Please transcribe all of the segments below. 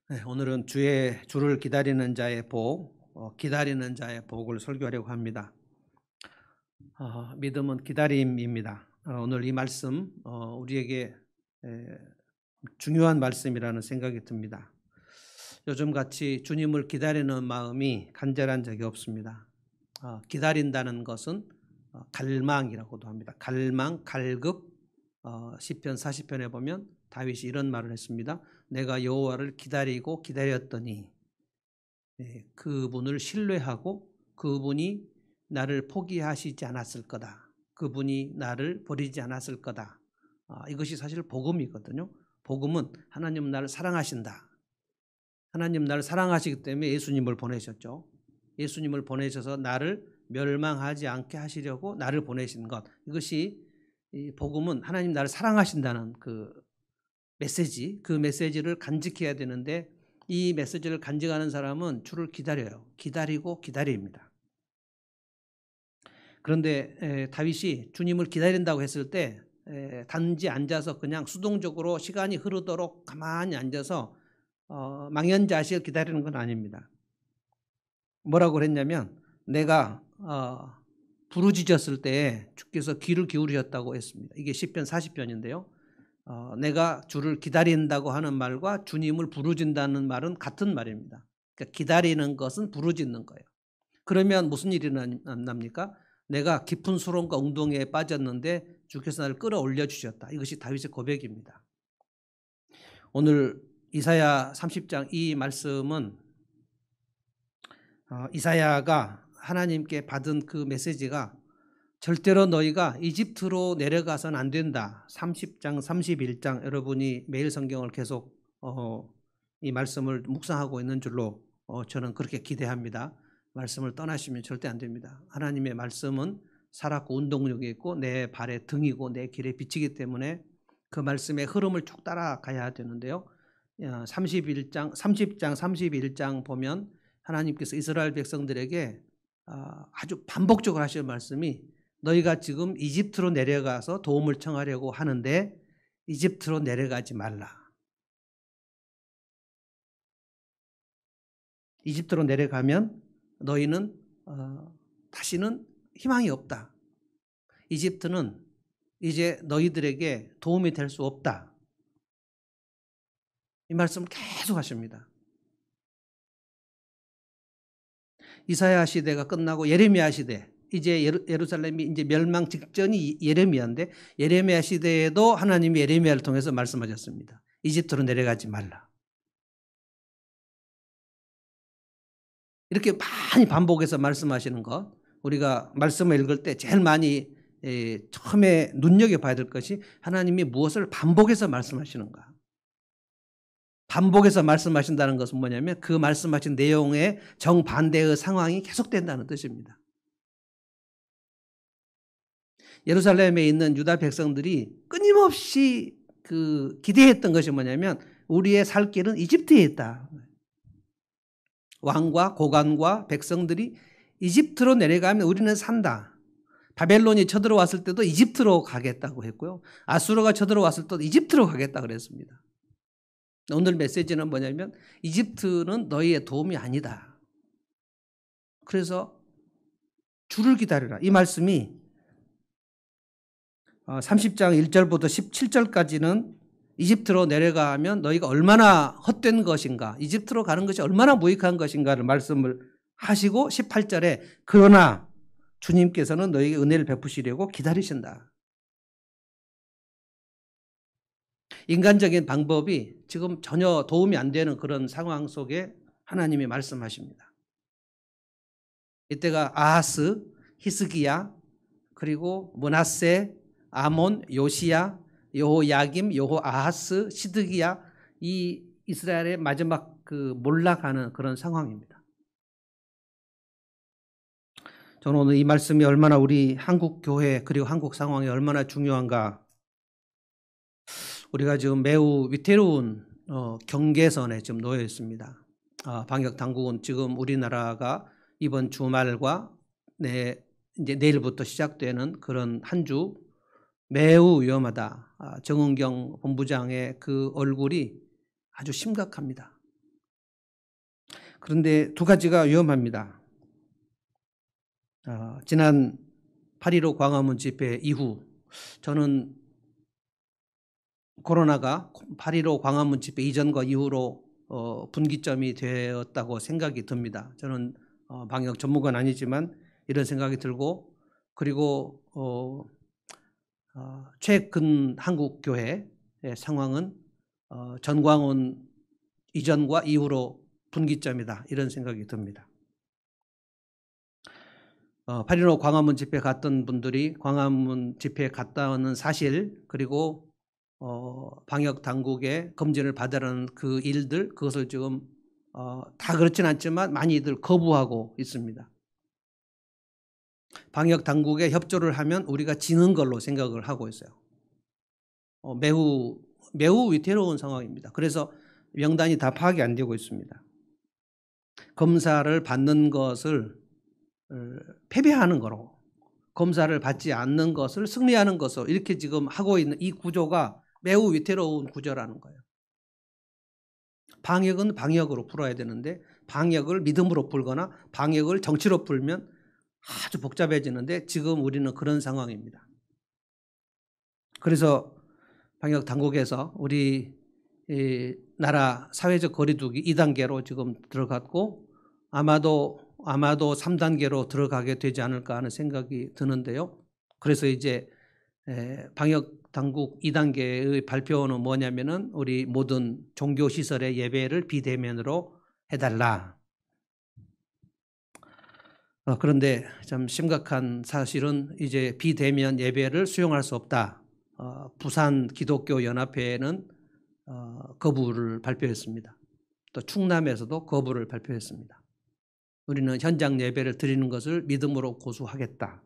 네, 오늘은 주를 기다리는 자의 복, 기다리는 자의 복을 설교하려고 합니다. 믿음은 기다림입니다. 오늘 이 말씀 우리에게 중요한 말씀이라는 생각이 듭니다. 요즘같이 주님을 기다리는 마음이 간절한 적이 없습니다. 기다린다는 것은 갈망이라고도 합니다. 갈망, 갈급. 시편 40편에 보면 다윗이 이런 말을 했습니다. 내가 여호와를 기다리고 기다렸더니 그분을 신뢰하고 그분이 나를 포기하시지 않았을 거다. 그분이 나를 버리지 않았을 거다. 이것이 사실 복음이거든요. 복음은 하나님은 나를 사랑하신다. 하나님 나를 사랑하시기 때문에 예수님을 보내셨죠. 예수님을 보내셔서 나를 멸망하지 않게 하시려고 나를 보내신 것. 이것이 이 복음은 하나님 나를 사랑하신다는 그 메시지, 그 메시지를 간직해야 되는데 이 메시지를 간직하는 사람은 주를 기다려요. 기다리고 기다립니다. 그런데 다윗이 주님을 기다린다고 했을 때 단지 앉아서 그냥 수동적으로 시간이 흐르도록 가만히 앉아서 망연자실 기다리는 건 아닙니다. 뭐라고 그랬냐면 내가 부르짖었을 때 주께서 귀를 기울이셨다고 했습니다. 이게 시편 40편인데요. 내가 주를 기다린다고 하는 말과 주님을 부르짖는다는 말은 같은 말입니다. 그러니까 기다리는 것은 부르짖는 거예요. 그러면 무슨 일이 납니까? 내가 깊은 수렁과 웅덩이에 빠졌는데 주께서 나를 끌어올려 주셨다. 이것이 다윗의 고백입니다. 오늘 이사야 30장 이 말씀은 이사야가 하나님께 받은 그 메시지가 절대로 너희가 이집트로 내려가서는 안 된다. 30장, 31장 여러분이 매일 성경을 계속 이 말씀을 묵상하고 있는 줄로 저는 그렇게 기대합니다. 말씀을 떠나시면 절대 안 됩니다. 하나님의 말씀은 살았고 운동력이 있고 내 발의 등이고 내 길에 비치기 때문에 그 말씀의 흐름을 쭉 따라가야 되는데요. 30장, 31장 보면 하나님께서 이스라엘 백성들에게 아주 반복적으로 하시는 말씀이 너희가 지금 이집트로 내려가서 도움을 청하려고 하는데 이집트로 내려가지 말라. 이집트로 내려가면 너희는 다시는 희망이 없다. 이집트는 이제 너희들에게 도움이 될 수 없다. 이 말씀을 계속 하십니다. 이사야 시대가 끝나고 예레미야 시대, 이제 예루살렘이 이제 멸망 직전이 예레미야인데 예레미야 시대에도 하나님이 예레미야를 통해서 말씀하셨습니다. 이집트로 내려가지 말라. 이렇게 많이 반복해서 말씀하시는 것, 우리가 말씀을 읽을 때 제일 많이 처음에 눈여겨봐야 될 것이 하나님이 무엇을 반복해서 말씀하시는가. 반복해서 말씀하신다는 것은 뭐냐면 그 말씀하신 내용의 정반대의 상황이 계속된다는 뜻입니다. 예루살렘에 있는 유다 백성들이 끊임없이 기대했던 것이 뭐냐면 우리의 살 길은 이집트에 있다. 왕과 고관과 백성들이 이집트로 내려가면 우리는 산다. 바벨론이 쳐들어왔을 때도 이집트로 가겠다고 했고요. 아수르가 쳐들어왔을 때도 이집트로 가겠다고 그랬습니다. 오늘 메시지는 뭐냐면 이집트는 너희의 도움이 아니다. 그래서 주를 기다려라. 이 말씀이 30장 1절부터 17절까지는 이집트로 내려가면 너희가 얼마나 헛된 것인가, 이집트로 가는 것이 얼마나 무익한 것인가를 말씀을 하시고 18절에 그러나 주님께서는 너희에게 은혜를 베푸시려고 기다리신다. 인간적인 방법이 지금 전혀 도움이 안 되는 그런 상황 속에 하나님이 말씀하십니다. 이때가 아하스, 히스기야, 그리고 므낫세, 아몬, 요시야, 여호야김, 여호아하스, 시드기야, 이 이스라엘의 마지막 몰락하는 그런 상황입니다. 저는 오늘 이 말씀이 얼마나 우리 한국 교회 그리고 한국 상황이 얼마나 중요한가. 우리가 지금 매우 위태로운 경계선에 지금 놓여 있습니다. 방역 당국은 지금 우리나라가 이번 주말과 이제 내일부터 시작되는 그런 한 주 매우 위험하다. 정은경 본부장의 그 얼굴이 아주 심각합니다. 그런데 두 가지가 위험합니다. 지난 8.15 광화문 집회 이후 저는 코로나가 8.15 광화문 집회 이전과 이후로 분기점이 되었다고 생각이 듭니다. 저는 방역 전문가는 아니지만 이런 생각이 들고, 그리고 최근 한국 교회의 상황은 전광훈 이전과 이후로 분기점이다, 이런 생각이 듭니다. 8.15 광화문 집회 갔던 분들이 광화문 집회에 갔다는 사실, 그리고 방역 당국의 검진을 받으라는 그 일들, 그것을 지금 다 그렇진 않지만 많이들 거부하고 있습니다. 방역 당국에 협조를 하면 우리가 지는 걸로 생각을 하고 있어요. 매우 위태로운 상황입니다. 그래서 명단이 다 파악이 안 되고 있습니다. 검사를 받는 것을 패배하는 거로, 검사를 받지 않는 것을 승리하는 것으로, 이렇게 지금 하고 있는 이 구조가 매우 위태로운 구조라는 거예요. 방역은 방역으로 풀어야 되는데 방역을 믿음으로 풀거나 방역을 정치로 풀면 아주 복잡해지는데 지금 우리는 그런 상황입니다. 그래서 방역 당국에서 우리 나라 사회적 거리두기 2단계로 지금 들어갔고 아마도 3단계로 들어가게 되지 않을까 하는 생각이 드는데요. 그래서 이제 방역 당국 2단계의 발표는 뭐냐면은 우리 모든 종교시설의 예배를 비대면으로 해달라. 그런데 참 심각한 사실은 이제 비대면 예배를 수용할 수 없다. 부산 기독교 연합회는 거부를 발표했습니다. 또 충남에서도 거부를 발표했습니다. 우리는 현장 예배를 드리는 것을 믿음으로 고수하겠다.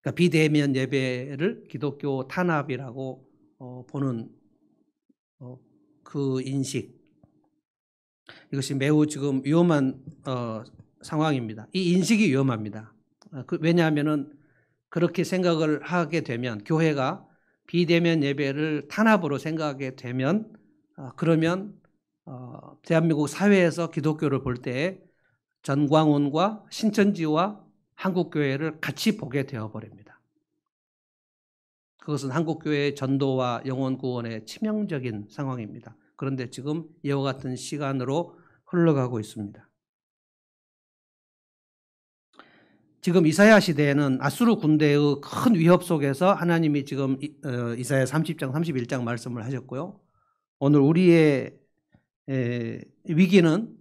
그러니까 비대면 예배를 기독교 탄압이라고 보는 그 인식, 이것이 매우 지금 위험한 상황입니다. 이 인식이 위험합니다. 왜냐하면은 그렇게 생각을 하게 되면, 교회가 비대면 예배를 탄압으로 생각하게 되면 그러면 대한민국 사회에서 기독교를 볼 때 전광훈과 신천지와 한국교회를 같이 보게 되어버립니다. 그것은 한국교회의 전도와 영혼구원의 치명적인 상황입니다. 그런데 지금 이와 같은 시간으로 흘러가고 있습니다. 지금 이사야 시대에는 아수르 군대의 큰 위협 속에서 하나님이 지금 이사야 30장 31장 말씀을 하셨고요. 오늘 우리의 위기는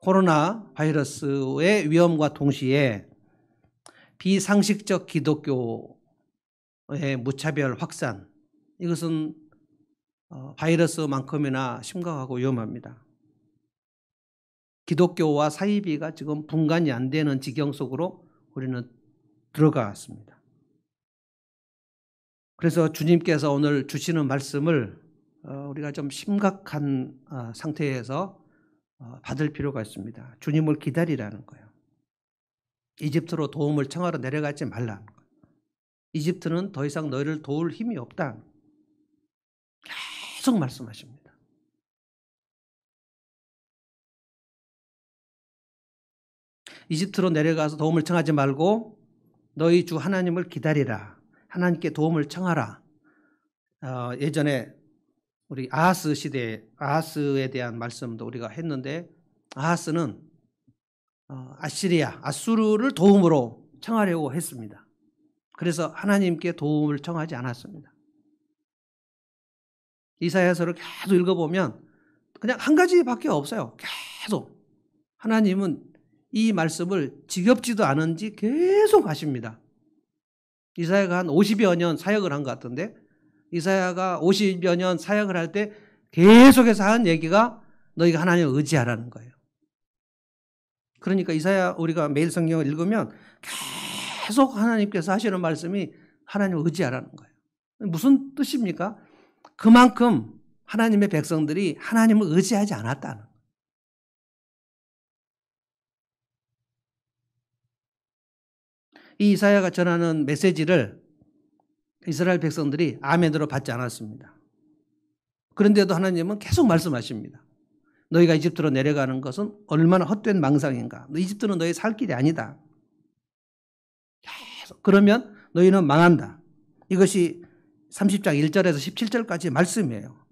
코로나 바이러스의 위험과 동시에 비상식적 기독교의 무차별 확산, 이것은 바이러스만큼이나 심각하고 위험합니다. 기독교와 사이비가 지금 분간이 안 되는 지경 속으로 우리는 들어갔습니다. 그래서 주님께서 오늘 주시는 말씀을 우리가 좀 심각한 상태에서 받을 필요가 있습니다. 주님을 기다리라는 거예요. 이집트로 도움을 청하러 내려가지 말라는 거예요. 이집트는 더 이상 너희를 도울 힘이 없다. 계속 말씀하십니다. 이집트로 내려가서 도움을 청하지 말고 너희 주 하나님을 기다리라. 하나님께 도움을 청하라. 예전에 우리 아하스 시대, 아하스에 대한 말씀도 우리가 했는데, 아하스는 아수르를 도움으로 청하려고 했습니다. 그래서 하나님께 도움을 청하지 않았습니다. 이사야서를 계속 읽어보면 그냥 한 가지밖에 없어요. 계속 하나님은 이 말씀을 지겹지도 않은지 계속 하십니다. 이사야가 한 50여 년 사역을 한 것 같은데, 이사야가 50여 년 사역을 할 때 계속해서 한 얘기가 너희가 하나님을 의지하라는 거예요. 그러니까 이사야, 우리가 매일 성경을 읽으면 계속 하나님께서 하시는 말씀이 하나님을 의지하라는 거예요. 무슨 뜻입니까? 그만큼 하나님의 백성들이 하나님을 의지하지 않았다는 거예요. 이 이사야가 전하는 메시지를 이스라엘 백성들이 아멘으로 받지 않았습니다. 그런데도 하나님은 계속 말씀하십니다. 너희가 이집트로 내려가는 것은 얼마나 헛된 망상인가. 이집트는 너희 살 길이 아니다. 계속 그러면 너희는 망한다. 이것이 30장 1절에서 17절까지 말씀이에요.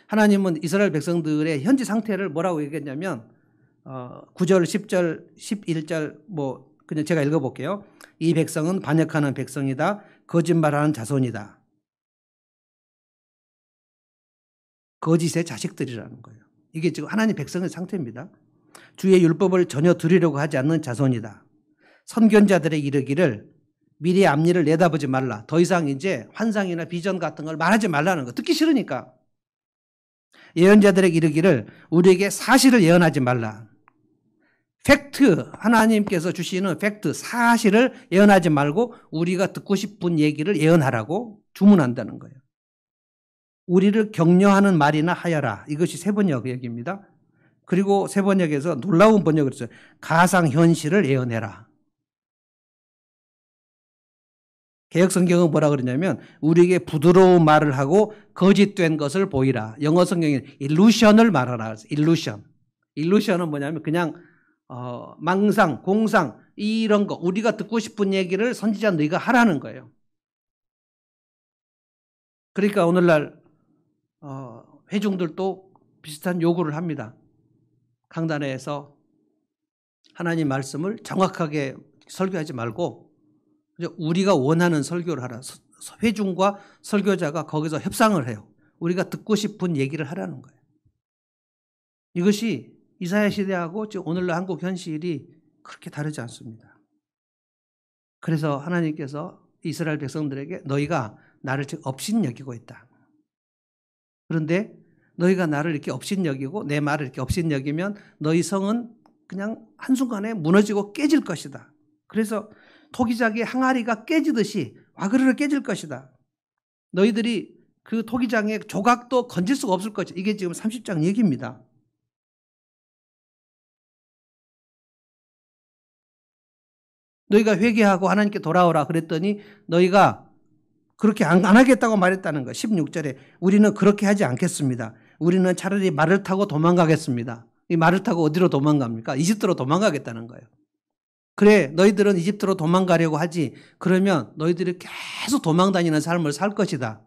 하나님은 이스라엘 백성들의 현재 상태를 뭐라고 얘기했냐면 9절, 10절, 11절 그냥 제가 읽어볼게요. 이 백성은 반역하는 백성이다. 거짓말하는 자손이다. 거짓의 자식들이라는 거예요. 이게 지금 하나님 백성의 상태입니다. 주의 율법을 전혀 들으려고 하지 않는 자손이다. 선견자들의 이르기를 미래의 앞일을 내다보지 말라. 더 이상 이제 환상이나 비전 같은 걸 말하지 말라는 거. 듣기 싫으니까. 예언자들의 이르기를 우리에게 사실을 예언하지 말라. 팩트, 하나님께서 주시는 팩트, 사실을 예언하지 말고 우리가 듣고 싶은 얘기를 예언하라고 주문한다는 거예요. 우리를 격려하는 말이나 하여라. 이것이 세번역 얘기입니다. 그리고 세번역에서 놀라운 번역을 했어요. 가상현실을 예언해라. 개역성경은 뭐라 그러냐면 우리에게 부드러운 말을 하고 거짓된 것을 보이라. 영어 성경에는 illusion을 말하라. illusion. illusion은 뭐냐면 그냥 망상, 공상 이런 거 우리가 듣고 싶은 얘기를 선지자 너희가 하라는 거예요. 그러니까 오늘날 회중들도 비슷한 요구를 합니다. 강단에서 하나님 말씀을 정확하게 설교하지 말고 우리가 원하는 설교를 하라. 회중과 설교자가 거기서 협상을 해요. 우리가 듣고 싶은 얘기를 하라는 거예요. 이것이 이사야 시대하고 지금 오늘날 한국 현실이 그렇게 다르지 않습니다. 그래서 하나님께서 이스라엘 백성들에게 너희가 나를 지금 업신여기고 있다. 그런데 너희가 나를 이렇게 업신여기고 내 말을 이렇게 업신여기면 너희 성은 그냥 한순간에 무너지고 깨질 것이다. 그래서 토기장의 항아리가 깨지듯이 와그르르 깨질 것이다. 너희들이 그 토기장의 조각도 건질 수가 없을 것이다. 이게 지금 30장 얘기입니다. 너희가 회개하고 하나님께 돌아오라 그랬더니 너희가 그렇게 안 하겠다고 말했다는 거예요. 16절에 우리는 그렇게 하지 않겠습니다. 우리는 차라리 말을 타고 도망가겠습니다. 이 말을 타고 어디로 도망갑니까? 이집트로 도망가겠다는 거예요. 그래, 너희들은 이집트로 도망가려고 하지. 그러면 너희들이 계속 도망다니는 삶을 살 것이다.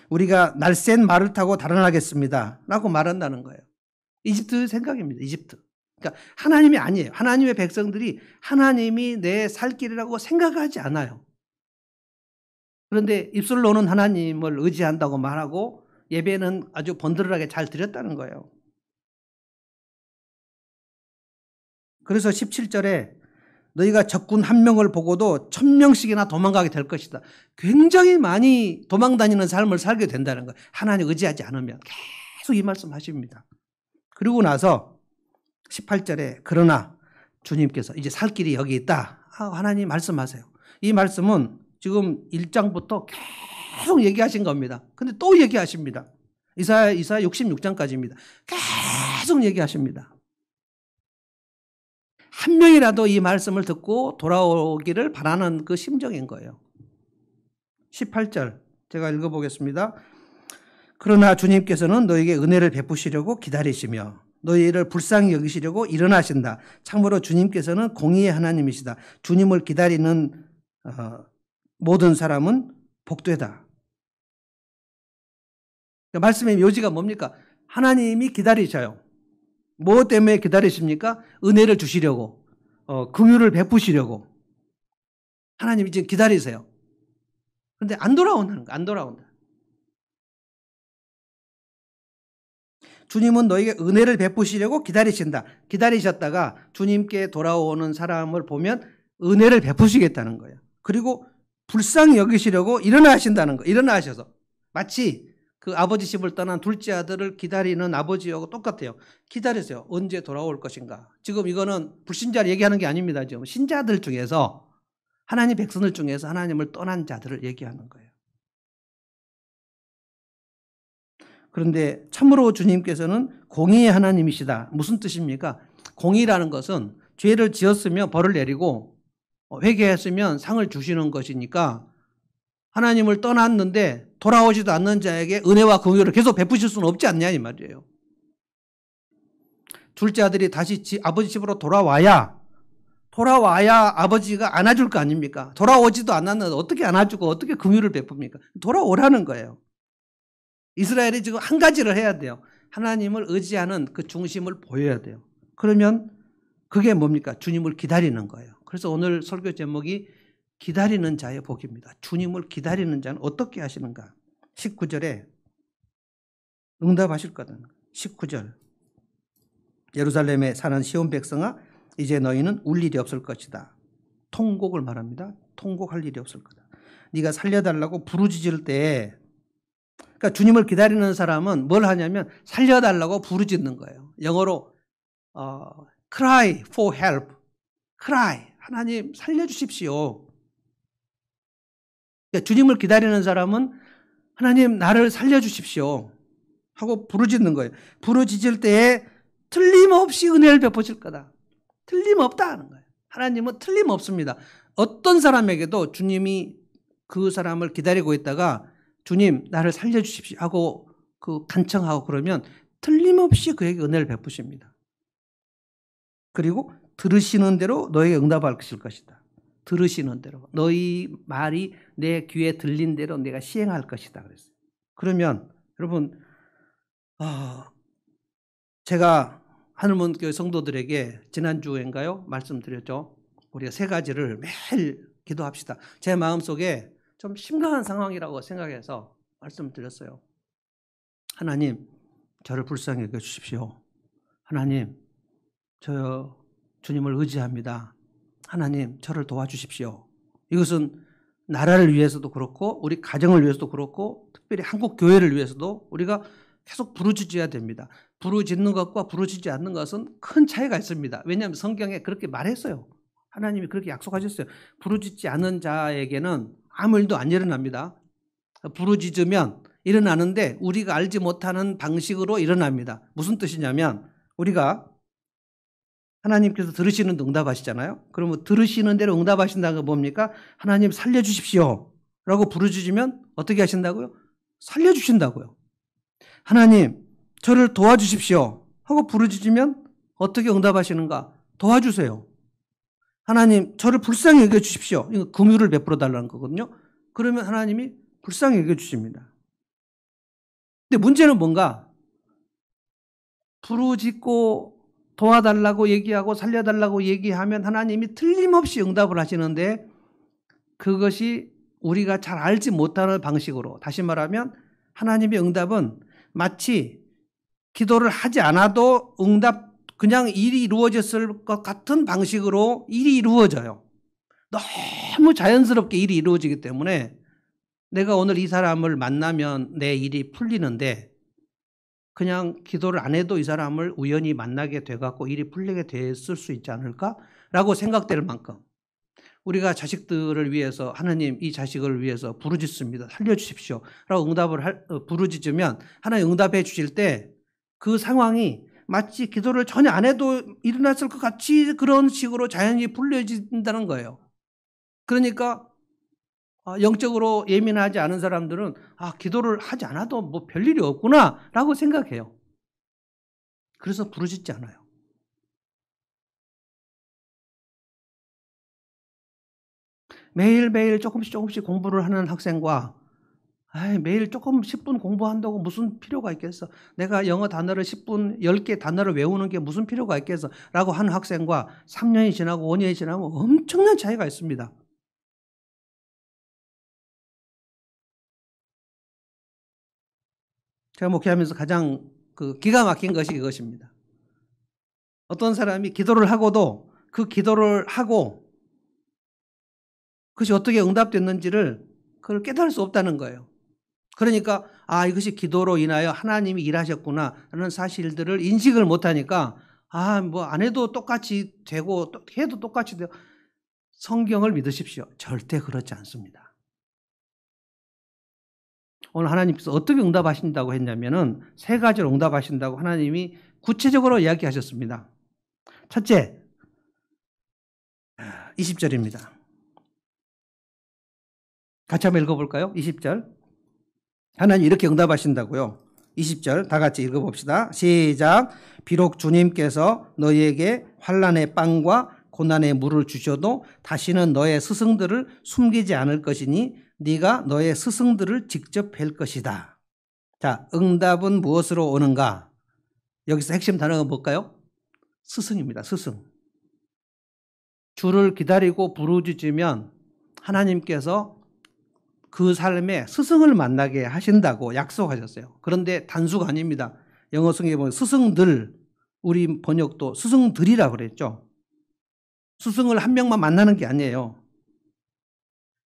우리가 날쌘 말을 타고 달아나겠습니다. 라고 말한다는 거예요. 이집트 생각입니다. 이집트. 그러니까 하나님이 아니에요. 하나님의 백성들이 하나님이 내 살 길이라고 생각하지 않아요. 그런데 입술로는 하나님을 의지한다고 말하고 예배는 아주 번들하게 잘 드렸다는 거예요. 그래서 17절에 너희가 적군 1명을 보고도 1000명씩이나 도망가게 될 것이다. 굉장히 많이 도망다니는 삶을 살게 된다는 거예요. 하나님 의지하지 않으면 계속 이 말씀 하십니다. 그리고 나서 18절에 그러나 주님께서 이제 살 길이 여기 있다. 하나님 말씀하세요. 이 말씀은 지금 1장부터 계속 얘기하신 겁니다. 근데 또 얘기하십니다. 이사야 66장까지입니다. 계속 얘기하십니다. 한 명이라도 이 말씀을 듣고 돌아오기를 바라는 그 심정인 거예요. 18절 제가 읽어보겠습니다. 그러나 주님께서는 너에게 은혜를 베푸시려고 기다리시며 너희를 불쌍히 여기시려고 일어나신다. 참으로 주님께서는 공의의 하나님이시다. 주님을 기다리는 모든 사람은 복되다. 말씀의 묘지가 뭡니까? 하나님이 기다리셔요. 뭐 때문에 기다리십니까? 은혜를 주시려고, 긍휼을 베푸시려고. 하나님이 지금 기다리세요. 그런데 안 돌아온다는 거야. 안 돌아온다. 주님은 너에게 은혜를 베푸시려고 기다리신다. 기다리셨다가 주님께 돌아오는 사람을 보면 은혜를 베푸시겠다는 거예요. 그리고 불쌍히 여기시려고 일어나신다는 거예요. 일어나셔서. 마치 그 아버지 집을 떠난 둘째 아들을 기다리는 아버지하고 똑같아요. 기다리세요. 언제 돌아올 것인가. 지금 이거는 불신자를 얘기하는 게 아닙니다. 지금 신자들 중에서 하나님 백성들 중에서 하나님을 떠난 자들을 얘기하는 거예요. 그런데 참으로 주님께서는 공의의 하나님이시다. 무슨 뜻입니까? 공의라는 것은 죄를 지었으면 벌을 내리고 회개했으면 상을 주시는 것이니까 하나님을 떠났는데 돌아오지도 않는 자에게 은혜와 긍휼을 계속 베푸실 수는 없지 않냐 이 말이에요. 둘째 아들이 다시 아버지 집으로 돌아와야 아버지가 안아줄 거 아닙니까? 돌아오지도 않았는데 어떻게 안아주고 어떻게 긍휼을 베풉니까? 돌아오라는 거예요. 이스라엘이 지금 한 가지를 해야 돼요. 하나님을 의지하는 그 중심을 보여야 돼요. 그러면 그게 뭡니까? 주님을 기다리는 거예요. 그래서 오늘 설교 제목이 기다리는 자의 복입니다. 주님을 기다리는 자는 어떻게 하시는가? 19절에 응답하실 거다. 19절. 예루살렘에 사는 시온 백성아 이제 너희는 울 일이 없을 것이다. 통곡을 말합니다. 통곡할 일이 없을 거다. 네가 살려달라고 부르짖을 때, 그러니까 주님을 기다리는 사람은 뭘 하냐면 살려달라고 부르짖는 거예요. 영어로 cry for help. cry. 하나님 살려주십시오. 그러니까 주님을 기다리는 사람은 하나님 나를 살려주십시오 하고 부르짖는 거예요. 부르짖을 때에 틀림없이 은혜를 베푸실 거다. 틀림없다 하는 거예요. 하나님은 틀림없습니다. 어떤 사람에게도 주님이 그 사람을 기다리고 있다가 주님 나를 살려주십시오 하고 그 간청하고 그러면 틀림없이 그에게 은혜를 베푸십니다. 그리고 들으시는 대로 너에게 응답하실 것이다. 들으시는 대로 너희 말이 내 귀에 들린 대로 내가 시행할 것이다 그랬어요. 그러면 여러분 제가 하늘문교회 성도들에게 지난주인가요? 말씀드렸죠. 우리가 세 가지를 매일 기도합시다. 제 마음속에 좀 심각한 상황이라고 생각해서 말씀드렸어요. 하나님 저를 불쌍히 여겨주십시오. 하나님 저 주님을 의지합니다. 하나님 저를 도와주십시오. 이것은 나라를 위해서도 그렇고 우리 가정을 위해서도 그렇고 특별히 한국 교회를 위해서도 우리가 계속 부르짖어야 됩니다. 부르짖는 것과 부르짖지 않는 것은 큰 차이가 있습니다. 왜냐하면 성경에 그렇게 말했어요. 하나님이 그렇게 약속하셨어요. 부르짖지 않는 자에게는 아무 일도 안 일어납니다. 부르짖으면 일어나는데 우리가 알지 못하는 방식으로 일어납니다. 무슨 뜻이냐면 우리가 하나님께서 들으시는 데 응답하시잖아요. 그러면 들으시는 대로 응답하신다는 건 뭡니까? 하나님 살려주십시오 라고 부르짖으면 어떻게 하신다고요? 살려주신다고요. 하나님 저를 도와주십시오 하고 부르짖으면 어떻게 응답하시는가? 도와주세요. 하나님 저를 불쌍히 여겨주십시오. 이거 긍휼을 베풀어 달라는 거거든요. 그러면 하나님이 불쌍히 여겨주십니다. 근데 문제는 뭔가? 부르짖고 도와달라고 얘기하고 살려달라고 얘기하면 하나님이 틀림없이 응답을 하시는데 그것이 우리가 잘 알지 못하는 방식으로, 다시 말하면 하나님의 응답은 마치 기도를 하지 않아도 그냥 일이 이루어졌을 것 같은 방식으로 일이 이루어져요. 너무 자연스럽게 일이 이루어지기 때문에 내가 오늘 이 사람을 만나면 내 일이 풀리는데 그냥 기도를 안 해도 이 사람을 우연히 만나게 돼갖고 일이 풀리게 됐을 수 있지 않을까라고 생각될 만큼 우리가 자식들을 위해서 하나님 이 자식을 위해서 부르짖습니다. 살려주십시오 라고 부르짖으면 하나님 응답해 주실 때 그 상황이 마치 기도를 전혀 안 해도 일어났을 것 같이 그런 식으로 자연히 풀려진다는 거예요. 그러니까 영적으로 예민하지 않은 사람들은 기도를 하지 않아도 뭐 별일이 없구나 라고 생각해요. 그래서 부르짖지 않아요. 매일매일 조금씩 공부를 하는 학생과 매일 조금 10분 공부한다고 무슨 필요가 있겠어. 내가 영어 단어를 10분 10개 단어를 외우는 게 무슨 필요가 있겠어 라고 하는 학생과 3년이 지나고 5년이 지나면 엄청난 차이가 있습니다. 제가 목회하면서 가장 기가 막힌 것이 이것입니다. 어떤 사람이 기도를 하고도 그 기도를 하고 그것이 어떻게 응답됐는지를 그걸 깨달을 수 없다는 거예요. 그러니까 이것이 기도로 인하여 하나님이 일하셨구나 라는 사실들을 인식을 못하니까 뭐 안 해도 똑같이 되고 또 해도 똑같이 되고. 성경을 믿으십시오. 절대 그렇지 않습니다. 오늘 하나님께서 어떻게 응답하신다고 했냐면은 세 가지로 응답하신다고 하나님이 구체적으로 이야기하셨습니다. 첫째, 20절입니다. 같이 한번 읽어볼까요? 20절. 하나님 이렇게 응답하신다고요. 20절 다 같이 읽어봅시다. 시작. 비록 주님께서 너희에게 환난의 빵과 고난의 물을 주셔도 다시는 너의 스승들을 숨기지 않을 것이니 네가 너의 스승들을 직접 뵐 것이다. 자, 응답은 무엇으로 오는가? 여기서 핵심 단어가 뭘까요? 스승입니다. 스승. 주를 기다리고 부르짖으면 하나님께서 그 삶에 스승을 만나게 하신다고 약속하셨어요. 그런데 단수가 아닙니다. 영어 성경에 보면 스승들, 우리 번역도 스승들이라고 그랬죠. 스승을 한 명만 만나는 게 아니에요.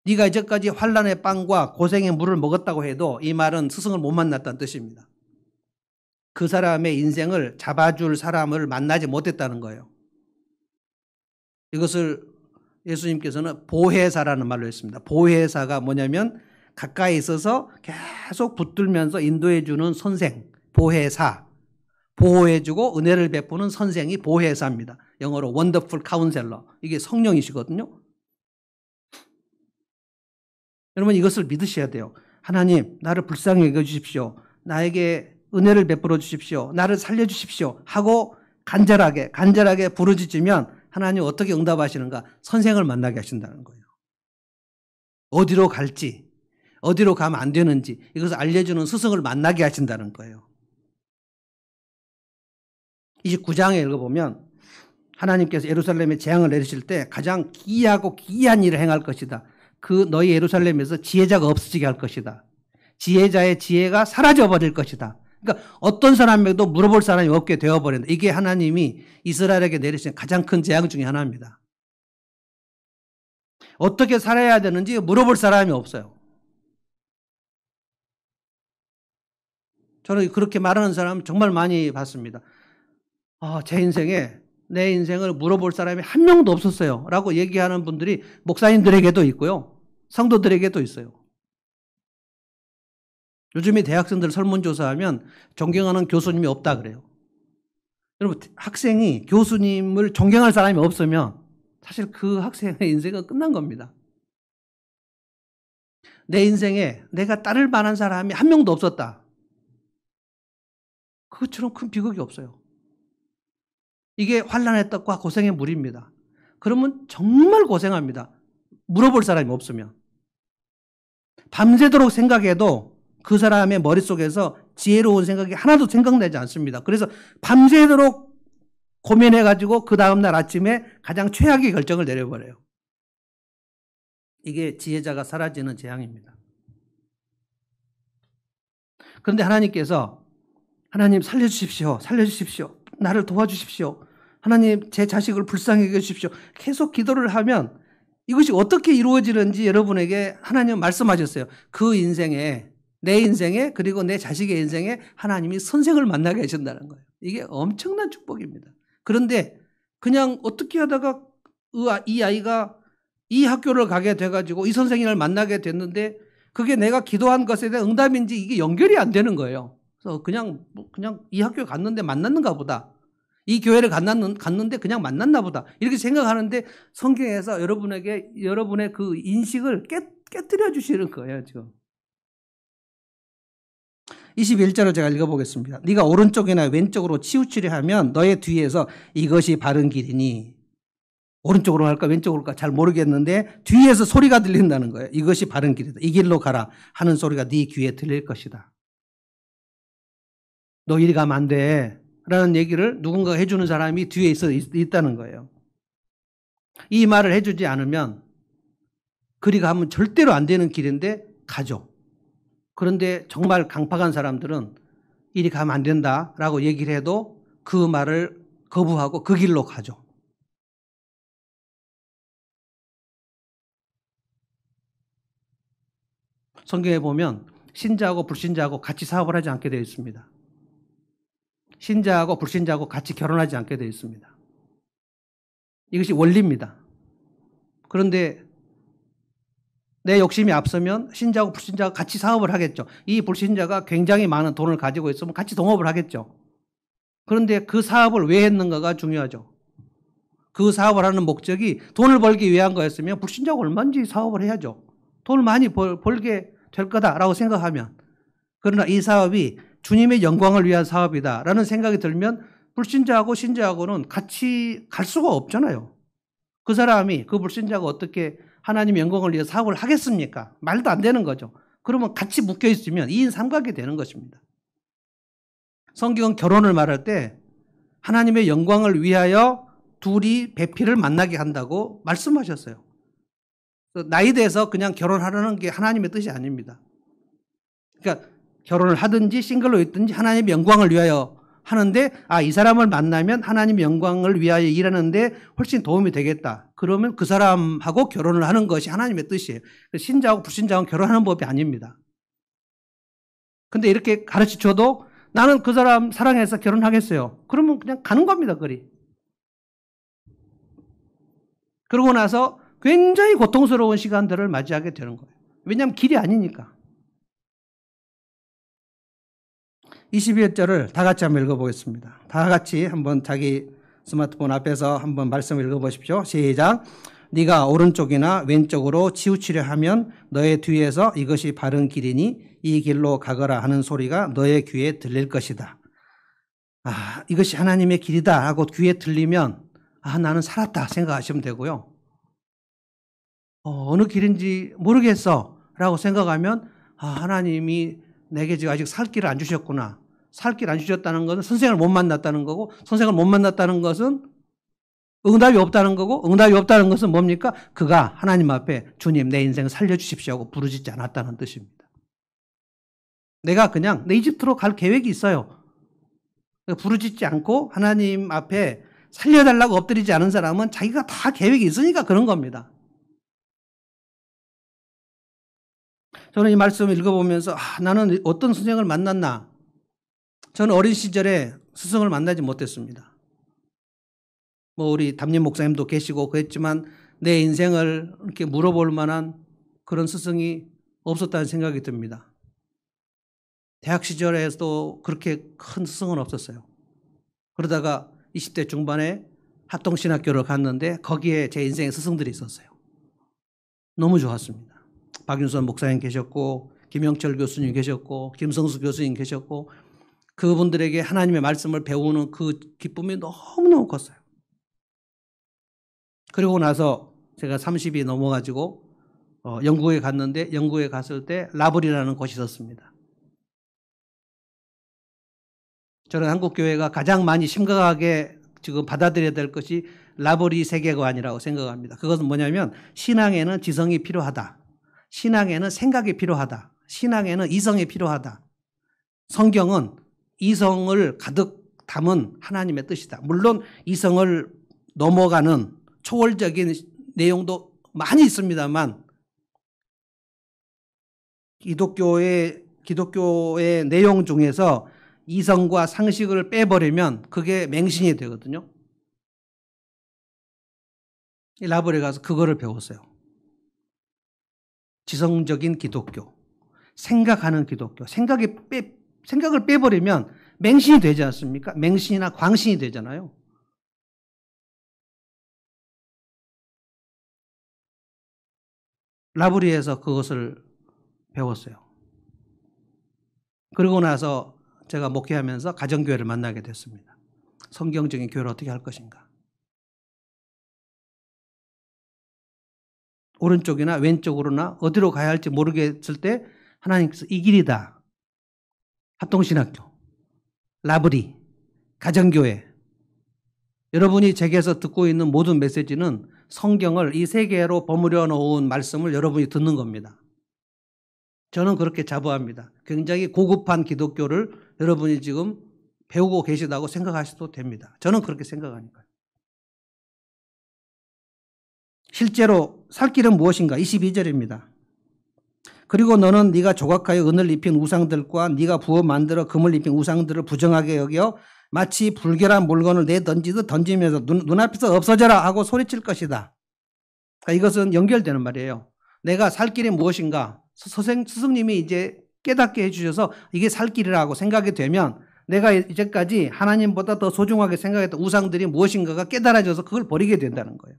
네가 이제까지 환난의 빵과 고생의 물을 먹었다고 해도 이 말은 스승을 못 만났다는 뜻입니다. 그 사람의 인생을 잡아줄 사람을 만나지 못했다는 거예요. 이것을 예수님께서는 보혜사라는 말로 했습니다. 보혜사가 뭐냐면 가까이 있어서 계속 붙들면서 인도해주는 선생, 보혜사. 보호해주고 은혜를 베푸는 선생이 보혜사입니다. 영어로 원더풀 카운셀러. 이게 성령이시거든요. 여러분 이것을 믿으셔야 돼요. 하나님 나를 불쌍히 여겨주십시오. 나에게 은혜를 베풀어 주십시오. 나를 살려주십시오. 하고 간절하게 부르짖으면 하나님 어떻게 응답하시는가? 선생을 만나게 하신다는 거예요. 어디로 갈지, 어디로 가면 안 되는지 이것을 알려주는 스승을 만나게 하신다는 거예요. 29장에 읽어보면 하나님께서 예루살렘에 재앙을 내리실 때 가장 기이하고 기이한 일을 행할 것이다. 그 너희 예루살렘에서 지혜자가 없어지게 할 것이다. 지혜자의 지혜가 사라져버릴 것이다. 그러니까 어떤 사람에게도 물어볼 사람이 없게 되어버린다. 이게 하나님이 이스라엘에게 내리신 가장 큰 재앙 중에 하나입니다. 어떻게 살아야 되는지 물어볼 사람이 없어요. 저는 그렇게 말하는 사람 정말 많이 봤습니다. 제 인생에 내 인생을 물어볼 사람이 한 명도 없었어요. 라고 얘기하는 분들이 목사님들에게도 있고요. 성도들에게도 있어요. 요즘에 대학생들 설문조사하면 존경하는 교수님이 없다 그래요. 여러분 학생이 교수님을 존경할 사람이 없으면 사실 그 학생의 인생은 끝난 겁니다. 내 인생에 내가 따를 만한 사람이 한 명도 없었다. 그것처럼 큰 비극이 없어요. 이게 환난의 떡과 고생의 물입니다. 그러면 정말 고생합니다. 물어볼 사람이 없으면. 밤새도록 생각해도 그 사람의 머릿속에서 지혜로운 생각이 하나도 생각나지 않습니다. 그래서 밤새도록 고민해가지고 그 다음날 아침에 가장 최악의 결정을 내려버려요. 이게 지혜자가 사라지는 재앙입니다. 그런데 하나님께서 하나님 살려주십시오. 살려주십시오. 나를 도와주십시오. 하나님 제 자식을 불쌍히 여겨주십시오. 계속 기도를 하면 이것이 어떻게 이루어지는지 여러분에게 하나님 말씀하셨어요. 그 인생에 내 인생에 그리고 내 자식의 인생에 하나님이 선생을 만나게 하신다는 거예요. 이게 엄청난 축복입니다. 그런데 그냥 어떻게 하다가 이 아이가 이 학교를 가게 돼가지고 이 선생님을 만나게 됐는데 그게 내가 기도한 것에 대한 응답인지 이게 연결이 안 되는 거예요. 그래서 그냥 이 학교에 갔는데 만났는가 보다. 이 교회를 갔는데 그냥 만났나 보다. 이렇게 생각하는데 성경에서 여러분의 그 인식을 깨뜨려 주시는 거예요, 지금. 21절을 제가 읽어보겠습니다. 네가 오른쪽이나 왼쪽으로 치우치려 하면 너의 뒤에서 이것이 바른 길이니 오른쪽으로 갈까 왼쪽으로 갈까 잘 모르겠는데 뒤에서 소리가 들린다는 거예요. 이것이 바른 길이다. 이 길로 가라 하는 소리가 네 귀에 들릴 것이다. 너 이리 가면 안 돼 라는 얘기를 누군가가 해주는 사람이 뒤에 있다는 거예요. 이 말을 해주지 않으면 그리 가면 절대로 안 되는 길인데 가죠. 그런데 정말 강팍한 사람들은 이리 가면 안 된다라고 얘기를 해도 그 말을 거부하고 그 길로 가죠. 성경에 보면 신자하고 불신자하고 같이 사업을 하지 않게 되어 있습니다. 신자하고 불신자하고 같이 결혼하지 않게 되어 있습니다. 이것이 원리입니다. 그런데 내 욕심이 앞서면 신자하고 불신자가 같이 사업을 하겠죠. 이 불신자가 굉장히 많은 돈을 가지고 있으면 같이 동업을 하겠죠. 그런데 그 사업을 왜 했는가가 중요하죠. 그 사업을 하는 목적이 돈을 벌기 위한 거였으면 불신자가 얼마든지 사업을 해야죠. 돈을 많이 벌게 될 거다라고 생각하면. 그러나 이 사업이 주님의 영광을 위한 사업이다라는 생각이 들면 불신자하고 신자하고는 같이 갈 수가 없잖아요. 그 사람이, 그 불신자가 어떻게 하나님의 영광을 위해 사업을 하겠습니까? 말도 안 되는 거죠. 그러면 같이 묶여 있으면 2인 3각이 되는 것입니다. 성경은 결혼을 말할 때 하나님의 영광을 위하여 둘이 배필을 만나게 한다고 말씀하셨어요. 나이 돼서 그냥 결혼하려는 게 하나님의 뜻이 아닙니다. 그러니까 결혼을 하든지 싱글로 있든지 하나님의 영광을 위하여 하는데, 이 사람을 만나면 하나님의 영광을 위하여 일하는데 훨씬 도움이 되겠다. 그러면 그 사람하고 결혼을 하는 것이 하나님의 뜻이에요. 신자하고 불신자하고 결혼하는 법이 아닙니다. 근데 이렇게 가르쳐줘도 나는 그 사람 사랑해서 결혼하겠어요. 그러면 그냥 가는 겁니다, 그리. 그러고 나서 굉장히 고통스러운 시간들을 맞이하게 되는 거예요. 왜냐하면 길이 아니니까. 21절을 다 같이 한번 읽어보겠습니다. 다 같이 한번 자기 스마트폰 앞에서 한번 말씀을 읽어보십시오. 시작. 네가 오른쪽이나 왼쪽으로 치우치려 하면 너의 뒤에서 이것이 바른 길이니 이 길로 가거라 하는 소리가 너의 귀에 들릴 것이다. 이것이 하나님의 길이다 하고 귀에 들리면 나는 살았다 생각하시면 되고요. 어느 길인지 모르겠어 라고 생각하면 하나님이 내게 지금 아직 살 길을 안 주셨구나. 살 길 안 주셨다는 것은 선생을 못 만났다는 거고, 선생을 못 만났다는 것은 응답이 없다는 거고, 응답이 없다는 것은 뭡니까? 그가 하나님 앞에 주님 내 인생을 살려주십시오 하고 부르짖지 않았다는 뜻입니다. 내가 그냥 내 이집트로 갈 계획이 있어요. 부르짖지 않고 하나님 앞에 살려달라고 엎드리지 않은 사람은 자기가 다 계획이 있으니까 그런 겁니다. 저는 이 말씀을 읽어보면서 나는 어떤 스승을 만났나. 저는 어린 시절에 스승을 만나지 못했습니다. 우리 담임 목사님도 계시고 그랬지만 내 인생을 이렇게 물어볼 만한 그런 스승이 없었다는 생각이 듭니다. 대학 시절에도 그렇게 큰 스승은 없었어요. 그러다가 20대 중반에 합동신학교를 갔는데 거기에 제 인생의 스승들이 있었어요. 너무 좋았습니다. 박윤선 목사님 계셨고, 김영철 교수님 계셨고, 김성수 교수님 계셨고, 그분들에게 하나님의 말씀을 배우는 그 기쁨이 너무너무 컸어요. 그리고 나서 제가 30이 넘어가지고 영국에 갔는데, 영국에 갔을 때 라블이라는 곳이 있었습니다. 저는 한국교회가 가장 많이 심각하게 지금 받아들여야 될 것이 라블이 세계관이라고 생각합니다. 그것은 뭐냐면 신앙에는 지성이 필요하다. 신앙에는 생각이 필요하다. 신앙에는 이성이 필요하다. 성경은 이성을 가득 담은 하나님의 뜻이다. 물론 이성을 넘어가는 초월적인 내용도 많이 있습니다만 기독교의 내용 중에서 이성과 상식을 빼버리면 그게 맹신이 되거든요. 라벨에 가서 그거를 배웠어요. 지성적인 기독교, 생각하는 기독교. 생각을 빼버리면 맹신이 되지 않습니까? 맹신이나 광신이 되잖아요. 라브리에서 그것을 배웠어요. 그러고 나서 제가 목회하면서 가정교회를 만나게 됐습니다. 성경적인 교회를 어떻게 할 것인가. 오른쪽이나 왼쪽으로나 어디로 가야 할지 모르겠을 때 하나님께서 이 길이다. 합동신학교, 라브리, 가정교회. 여러분이 제게서 듣고 있는 모든 메시지는 성경을 이 세계로 버무려 놓은 말씀을 여러분이 듣는 겁니다. 저는 그렇게 자부합니다. 굉장히 고급한 기독교를 여러분이 지금 배우고 계시다고 생각하셔도 됩니다. 저는 그렇게 생각하니까요. 실제로 살 길은 무엇인가? 22절입니다. 그리고 너는 네가 조각하여 은을 입힌 우상들과 네가 부어 만들어 금을 입힌 우상들을 부정하게 여겨 마치 불결한 물건을 내던지듯 던지면서 눈앞에서 없어져라 하고 소리칠 것이다. 이것은 연결되는 말이에요. 내가 살 길이 무엇인가? 스승님이 이제 깨닫게 해주셔서 이게 살 길이라고 생각이 되면 내가 이제까지 하나님보다 더 소중하게 생각했던 우상들이 무엇인가가 깨달아져서 그걸 버리게 된다는 거예요.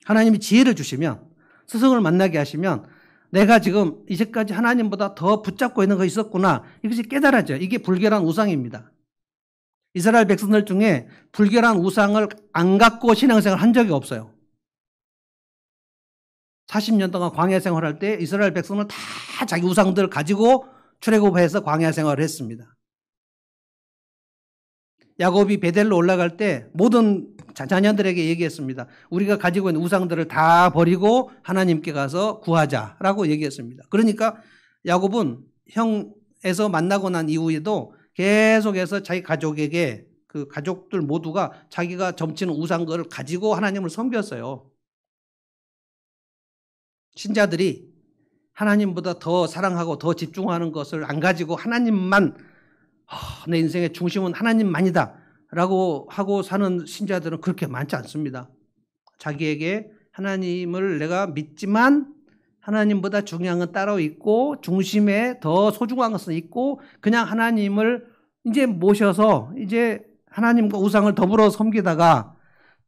하나님이 지혜를 주시면, 스승을 만나게 하시면 내가 지금 이제까지 하나님보다 더 붙잡고 있는 것이 있었구나. 이것이 깨달아져요. 이게 불결한 우상입니다. 이스라엘 백성들 중에 불결한 우상을 안 갖고 신앙생활을 한 적이 없어요. 40년 동안 광야 생활할 때 이스라엘 백성은 다 자기 우상들을 가지고 출애굽해서 광야 생활을 했습니다. 야곱이 베델로 올라갈 때 모든 자녀들에게 얘기했습니다. 우리가 가지고 있는 우상들을 다 버리고 하나님께 가서 구하자라고 얘기했습니다. 그러니까 야곱은 형에서 만나고 난 이후에도 계속해서 자기 가족에게 그 가족들 모두가 자기가 점치는 우상들을 가지고 하나님을 섬겼어요. 신자들이 하나님보다 더 사랑하고 더 집중하는 것을 안 가지고 하나님만 내 인생의 중심은 하나님만이다 라고 하고 사는 신자들은 그렇게 많지 않습니다. 자기에게 하나님을 내가 믿지만 하나님보다 중요한 건 따로 있고 중심에 더 소중한 것은 있고 그냥 하나님을 이제 모셔서 이제 하나님과 우상을 더불어 섬기다가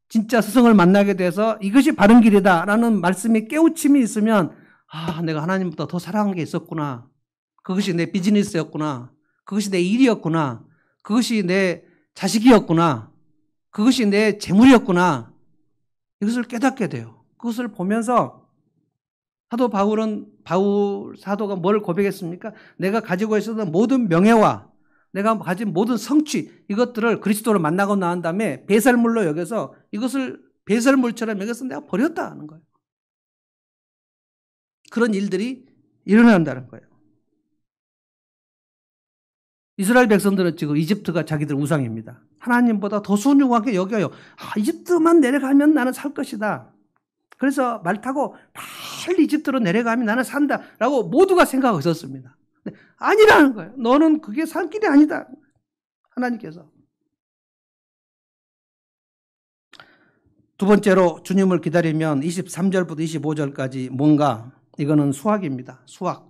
진짜 스승을 만나게 돼서 이것이 바른 길이다 라는 말씀이 깨우침이 있으면 내가 하나님보다 더 사랑한 게 있었구나. 그것이 내 비즈니스였구나. 그것이 내 일이었구나. 그것이 내 자식이었구나. 그것이 내 재물이었구나. 이것을 깨닫게 돼요. 그것을 보면서 바울 사도가 뭘 고백했습니까? 내가 가지고 있었던 모든 명예와 내가 가진 모든 성취 이것들을 그리스도를 만나고 난 다음에 배설물로 여겨서 이것을 배설물처럼 여겨서 내가 버렸다는 거예요. 그런 일들이 일어난다는 거예요. 이스라엘 백성들은 지금 이집트가 자기들 우상입니다. 하나님보다 더 소중하게 여겨요. 이집트만 내려가면 나는 살 것이다. 그래서 말 타고 빨리 이집트로 내려가면 나는 산다 라고 모두가 생각하고 있었습니다. 아니라는 거예요. 너는 그게 살 길이 아니다. 하나님께서. 두 번째로 주님을 기다리면 23절부터 25절까지 뭔가 이거는 수확입니다. 수확.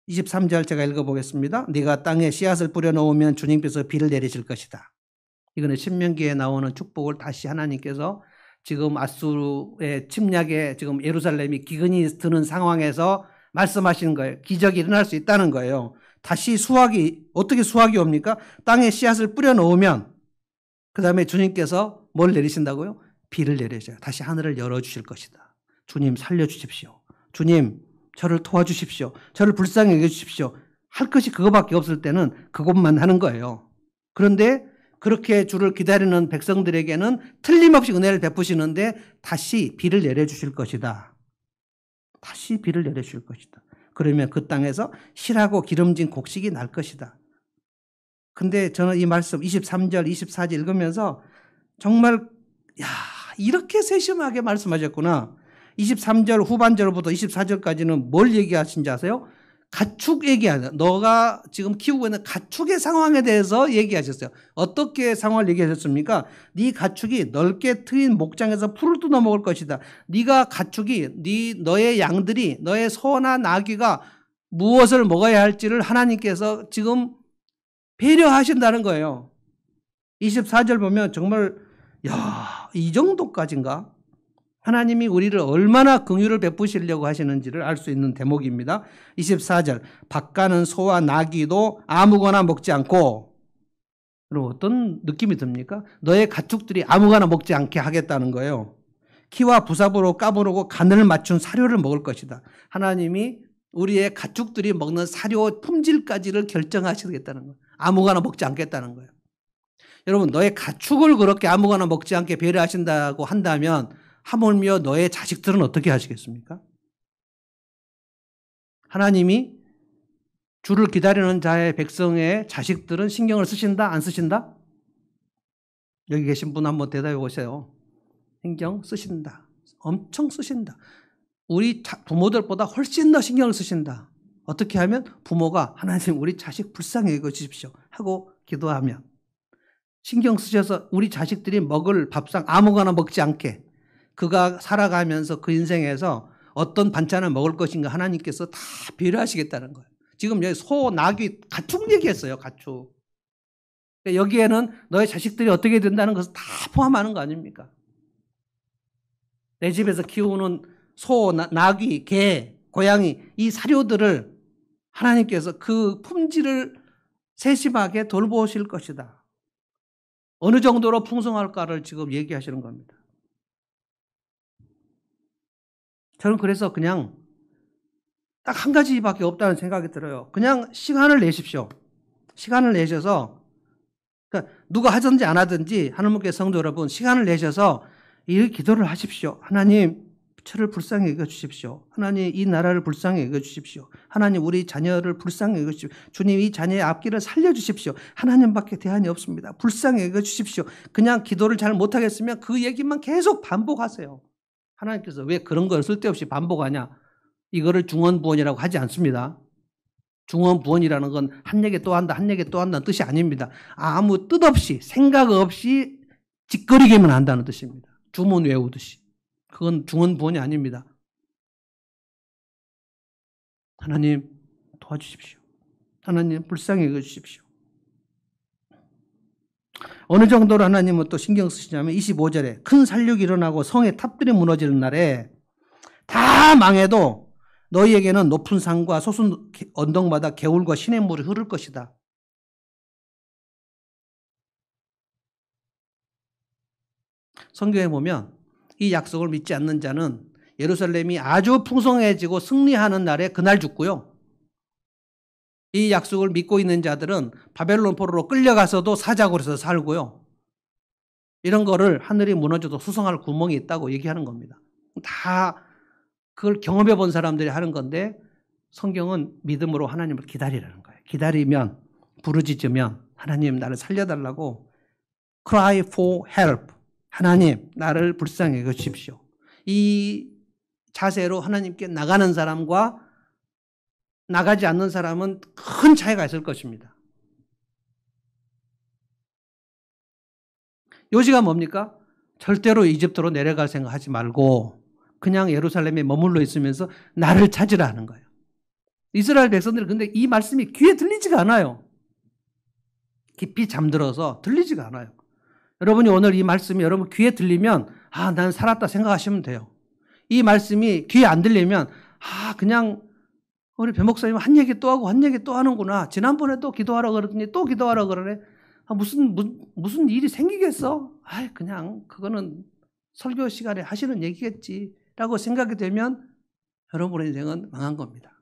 23절 제가 읽어보겠습니다. 네가 땅에 씨앗을 뿌려놓으면 주님께서 비를 내리실 것이다. 이거는 신명기에 나오는 축복을 다시 하나님께서 지금 아수르의 침략에 지금 예루살렘이 기근이 드는 상황에서 말씀하시는 거예요. 기적이 일어날 수 있다는 거예요. 다시 어떻게 수확이 옵니까? 땅에 씨앗을 뿌려놓으면 그 다음에 주님께서 뭘 내리신다고요? 비를 내리셔요. 다시 하늘을 열어주실 것이다. 주님 살려주십시오. 주님 저를 도와주십시오. 저를 불쌍히 여겨주십시오. 할 것이 그거밖에 없을 때는 그것만 하는 거예요. 그런데 그렇게 주를 기다리는 백성들에게는 틀림없이 은혜를 베푸시는데 다시 비를 내려주실 것이다. 다시 비를 내려주실 것이다. 그러면 그 땅에서 실하고 기름진 곡식이 날 것이다. 근데 저는 이 말씀 23절, 24절 읽으면서 정말 이렇게 세심하게 말씀하셨구나. 23절 후반절부터 24절까지는 뭘 얘기하신지 아세요? 가축 얘기하세요. 너가 지금 키우고 있는 가축의 상황에 대해서 얘기하셨어요. 어떻게 상황을 얘기하셨습니까? 네 가축이 넓게 트인 목장에서 풀을 뜯어 먹을 것이다. 네가 가축이 너의 양들이 너의 소나 나귀가 무엇을 먹어야 할지를 하나님께서 지금 배려하신다는 거예요. 24절 보면 정말 이 정도까지인가? 하나님이 우리를 얼마나 긍휼을 베푸시려고 하시는지를 알 수 있는 대목입니다. 24절 밭 가는 소와 나귀도 아무거나 먹지 않고 그럼 어떤 느낌이 듭니까? 너의 가축들이 아무거나 먹지 않게 하겠다는 거예요. 키와 부삽으로 까부르고 간을 맞춘 사료를 먹을 것이다. 하나님이 우리의 가축들이 먹는 사료 품질까지를 결정하시겠다는 거예요. 아무거나 먹지 않겠다는 거예요. 여러분 너의 가축을 그렇게 아무거나 먹지 않게 배려하신다고 한다면 하물며 너의 자식들은 어떻게 하시겠습니까? 하나님이 주를 기다리는 자의 백성의 자식들은 신경을 쓰신다? 안 쓰신다? 여기 계신 분 한번 대답해 보세요. 신경 쓰신다. 엄청 쓰신다. 우리 부모들보다 훨씬 더 신경을 쓰신다. 어떻게 하면? 부모가 하나님 우리 자식 불쌍히 여겨주십시오 하고 기도하면 신경 쓰셔서 우리 자식들이 먹을 밥상 아무거나 먹지 않게 그가 살아가면서 그 인생에서 어떤 반찬을 먹을 것인가 하나님께서 다 배려하시겠다는 거예요. 지금 여기 소, 나귀, 가축 얘기했어요. 가축. 여기에는 너의 자식들이 어떻게 된다는 것을 다 포함하는 거 아닙니까? 내 집에서 키우는 소, 나귀, 개 고양이, 이 사료들을 하나님께서 그 품질을 세심하게 돌보실 것이다. 어느 정도로 풍성할까를 지금 얘기하시는 겁니다. 저는 그래서 그냥 딱 한 가지밖에 없다는 생각이 들어요. 그냥 시간을 내십시오. 시간을 내셔서, 그러니까 누가 하든지 안 하든지 하나님께 성도 여러분, 시간을 내셔서 이 기도를 하십시오. 하나님, 저를 불쌍히 여겨주십시오. 하나님, 이 나라를 불쌍히 여겨주십시오. 하나님, 우리 자녀를 불쌍히 여겨주십시오. 주님, 이 자녀의 앞길을 살려주십시오. 하나님밖에 대안이 없습니다. 불쌍히 여겨주십시오. 그냥 기도를 잘 못하겠으면 그 얘기만 계속 반복하세요. 하나님께서 왜 그런 걸 쓸데없이 반복하냐? 이거를 중언부언이라고 하지 않습니다. 중언부언이라는 건 한 얘기 또 한다, 한 얘기 또 한다는 뜻이 아닙니다. 아무 뜻 없이, 생각 없이 짓거리기만 한다는 뜻입니다. 주문 외우듯이. 그건 중언부언이 아닙니다. 하나님 도와주십시오. 하나님 불쌍히 여겨주십시오. 어느 정도로 하나님은 또 신경 쓰시냐면 25절에 큰 살육이 일어나고 성의 탑들이 무너지는 날에 다 망해도 너희에게는 높은 산과 솟은 언덕마다 개울과 시냇물이 흐를 것이다. 성경에 보면 이 약속을 믿지 않는 자는 예루살렘이 아주 풍성해지고 승리하는 날에 그날 죽고요. 이 약속을 믿고 있는 자들은 바벨론 포로로 끌려가서도 사자굴에서 살고요. 이런 거를 하늘이 무너져도 수성할 구멍이 있다고 얘기하는 겁니다. 다 그걸 경험해 본 사람들이 하는 건데 성경은 믿음으로 하나님을 기다리라는 거예요. 기다리면, 부르짖으면 하나님 나를 살려달라고 cry for help. 하나님 나를 불쌍히 여기십시오. 이 자세로 하나님께 나가는 사람과 나가지 않는 사람은 큰 차이가 있을 것입니다. 요지가 뭡니까? 절대로 이집트로 내려갈 생각하지 말고 그냥 예루살렘에 머물러 있으면서 나를 찾으라 하는 거예요. 이스라엘 백성들은 근데 이 말씀이 귀에 들리지가 않아요. 깊이 잠들어서 들리지가 않아요. 여러분이 오늘 이 말씀이 여러분 귀에 들리면 아, 난 살았다 생각하시면 돼요. 이 말씀이 귀에 안 들리면 아, 그냥 우리 배 목사님 한 얘기 또 하고 한 얘기 또 하는구나. 지난번에 또 기도하라 그러더니 또 기도하라 그러네. 아, 무슨 일이 생기겠어? 아, 그냥 그거는 설교 시간에 하시는 얘기겠지라고 생각이 되면 여러분의 인생은 망한 겁니다.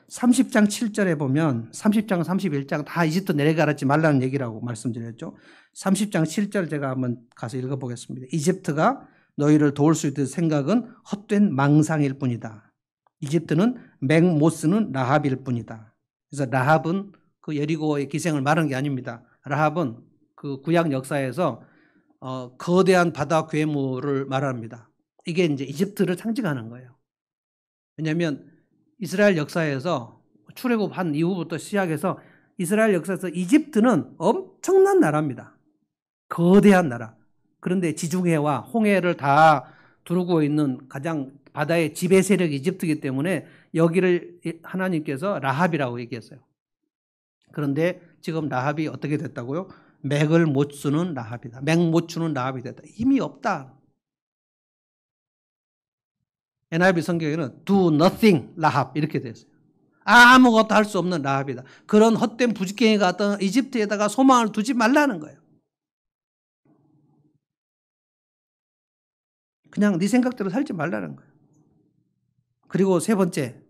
30장 7절에 보면 30장 31장 다 이집트 내려가지 말라는 얘기라고 말씀드렸죠. 30장 7절 제가 한번 가서 읽어보겠습니다. 이집트가 너희를 도울 수 있는 생각은 헛된 망상일 뿐이다. 이집트는 맥 못 쓰는 라합일 뿐이다. 그래서 라합은 그 여리고의 기생을 말한 게 아닙니다. 라합은 그 구약 역사에서 거대한 바다 괴물을 말합니다. 이게 이제 이집트를 상징하는 거예요. 왜냐하면 이스라엘 역사에서 출애굽한 이후부터 시작해서 이스라엘 역사에서 이집트는 엄청난 나라입니다. 거대한 나라. 그런데 지중해와 홍해를 다 두르고 있는 가장 바다의 지배 세력이 이집트이기 때문에 여기를 하나님께서 라합이라고 얘기했어요. 그런데 지금 라합이 어떻게 됐다고요? 맥을 못 쓰는 라합이다. 맥 못 추는 라합이 됐다. 힘이 없다. NIV 성경에는 do nothing 라합 이렇게 됐어요. 아무것도 할 수 없는 라합이다. 그런 헛된 부지깽이가 어떤 이집트에다가 소망을 두지 말라는 거예요. 그냥 네 생각대로 살지 말라는 거예요. 그리고 세 번째,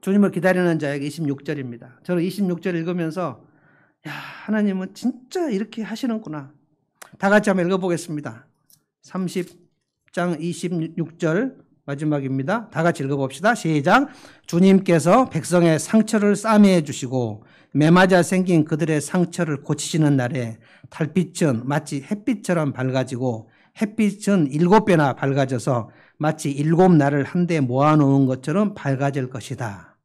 주님을 기다리는 자에게 26절입니다. 저는 26절 읽으면서 야, 하나님은 진짜 이렇게 하시는구나. 다 같이 한번 읽어보겠습니다. 30장 26절 마지막입니다. 다 같이 읽어봅시다. 시작. 주님께서 백성의 상처를 싸매해 주시고 매맞아 생긴 그들의 상처를 고치시는 날에 달빛은 마치 햇빛처럼 밝아지고 햇빛은 7배나 밝아져서 마치 7날을 한데 모아놓은 것처럼 밝아질 것이다.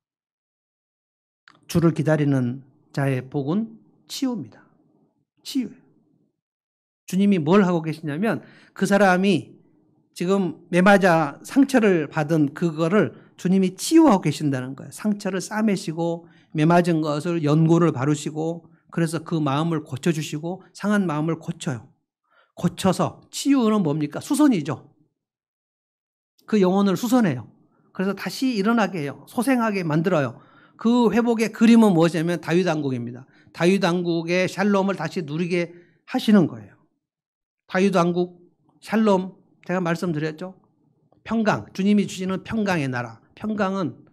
주를 기다리는 자의 복은 치유입니다. 치유예요. 주님이 뭘 하고 계시냐면 그 사람이 지금 매맞아 상처를 받은 그거를 주님이 치유하고 계신다는 거예요. 상처를 싸매시고 매맞은 것을 연고를 바르시고 그래서 그 마음을 고쳐주시고 상한 마음을 고쳐요. 고쳐서 치유는 뭡니까? 수선이죠. 그 영혼을 수선해요. 그래서 다시 일어나게 해요. 소생하게 만들어요. 그 회복의 그림은 무엇이냐면 다윗 왕국입니다. 다윗 왕국의 샬롬을 다시 누리게 하시는 거예요. 다윗 왕국 샬롬 제가 말씀드렸죠. 평강, 주님이 주시는 평강의 나라. 평강은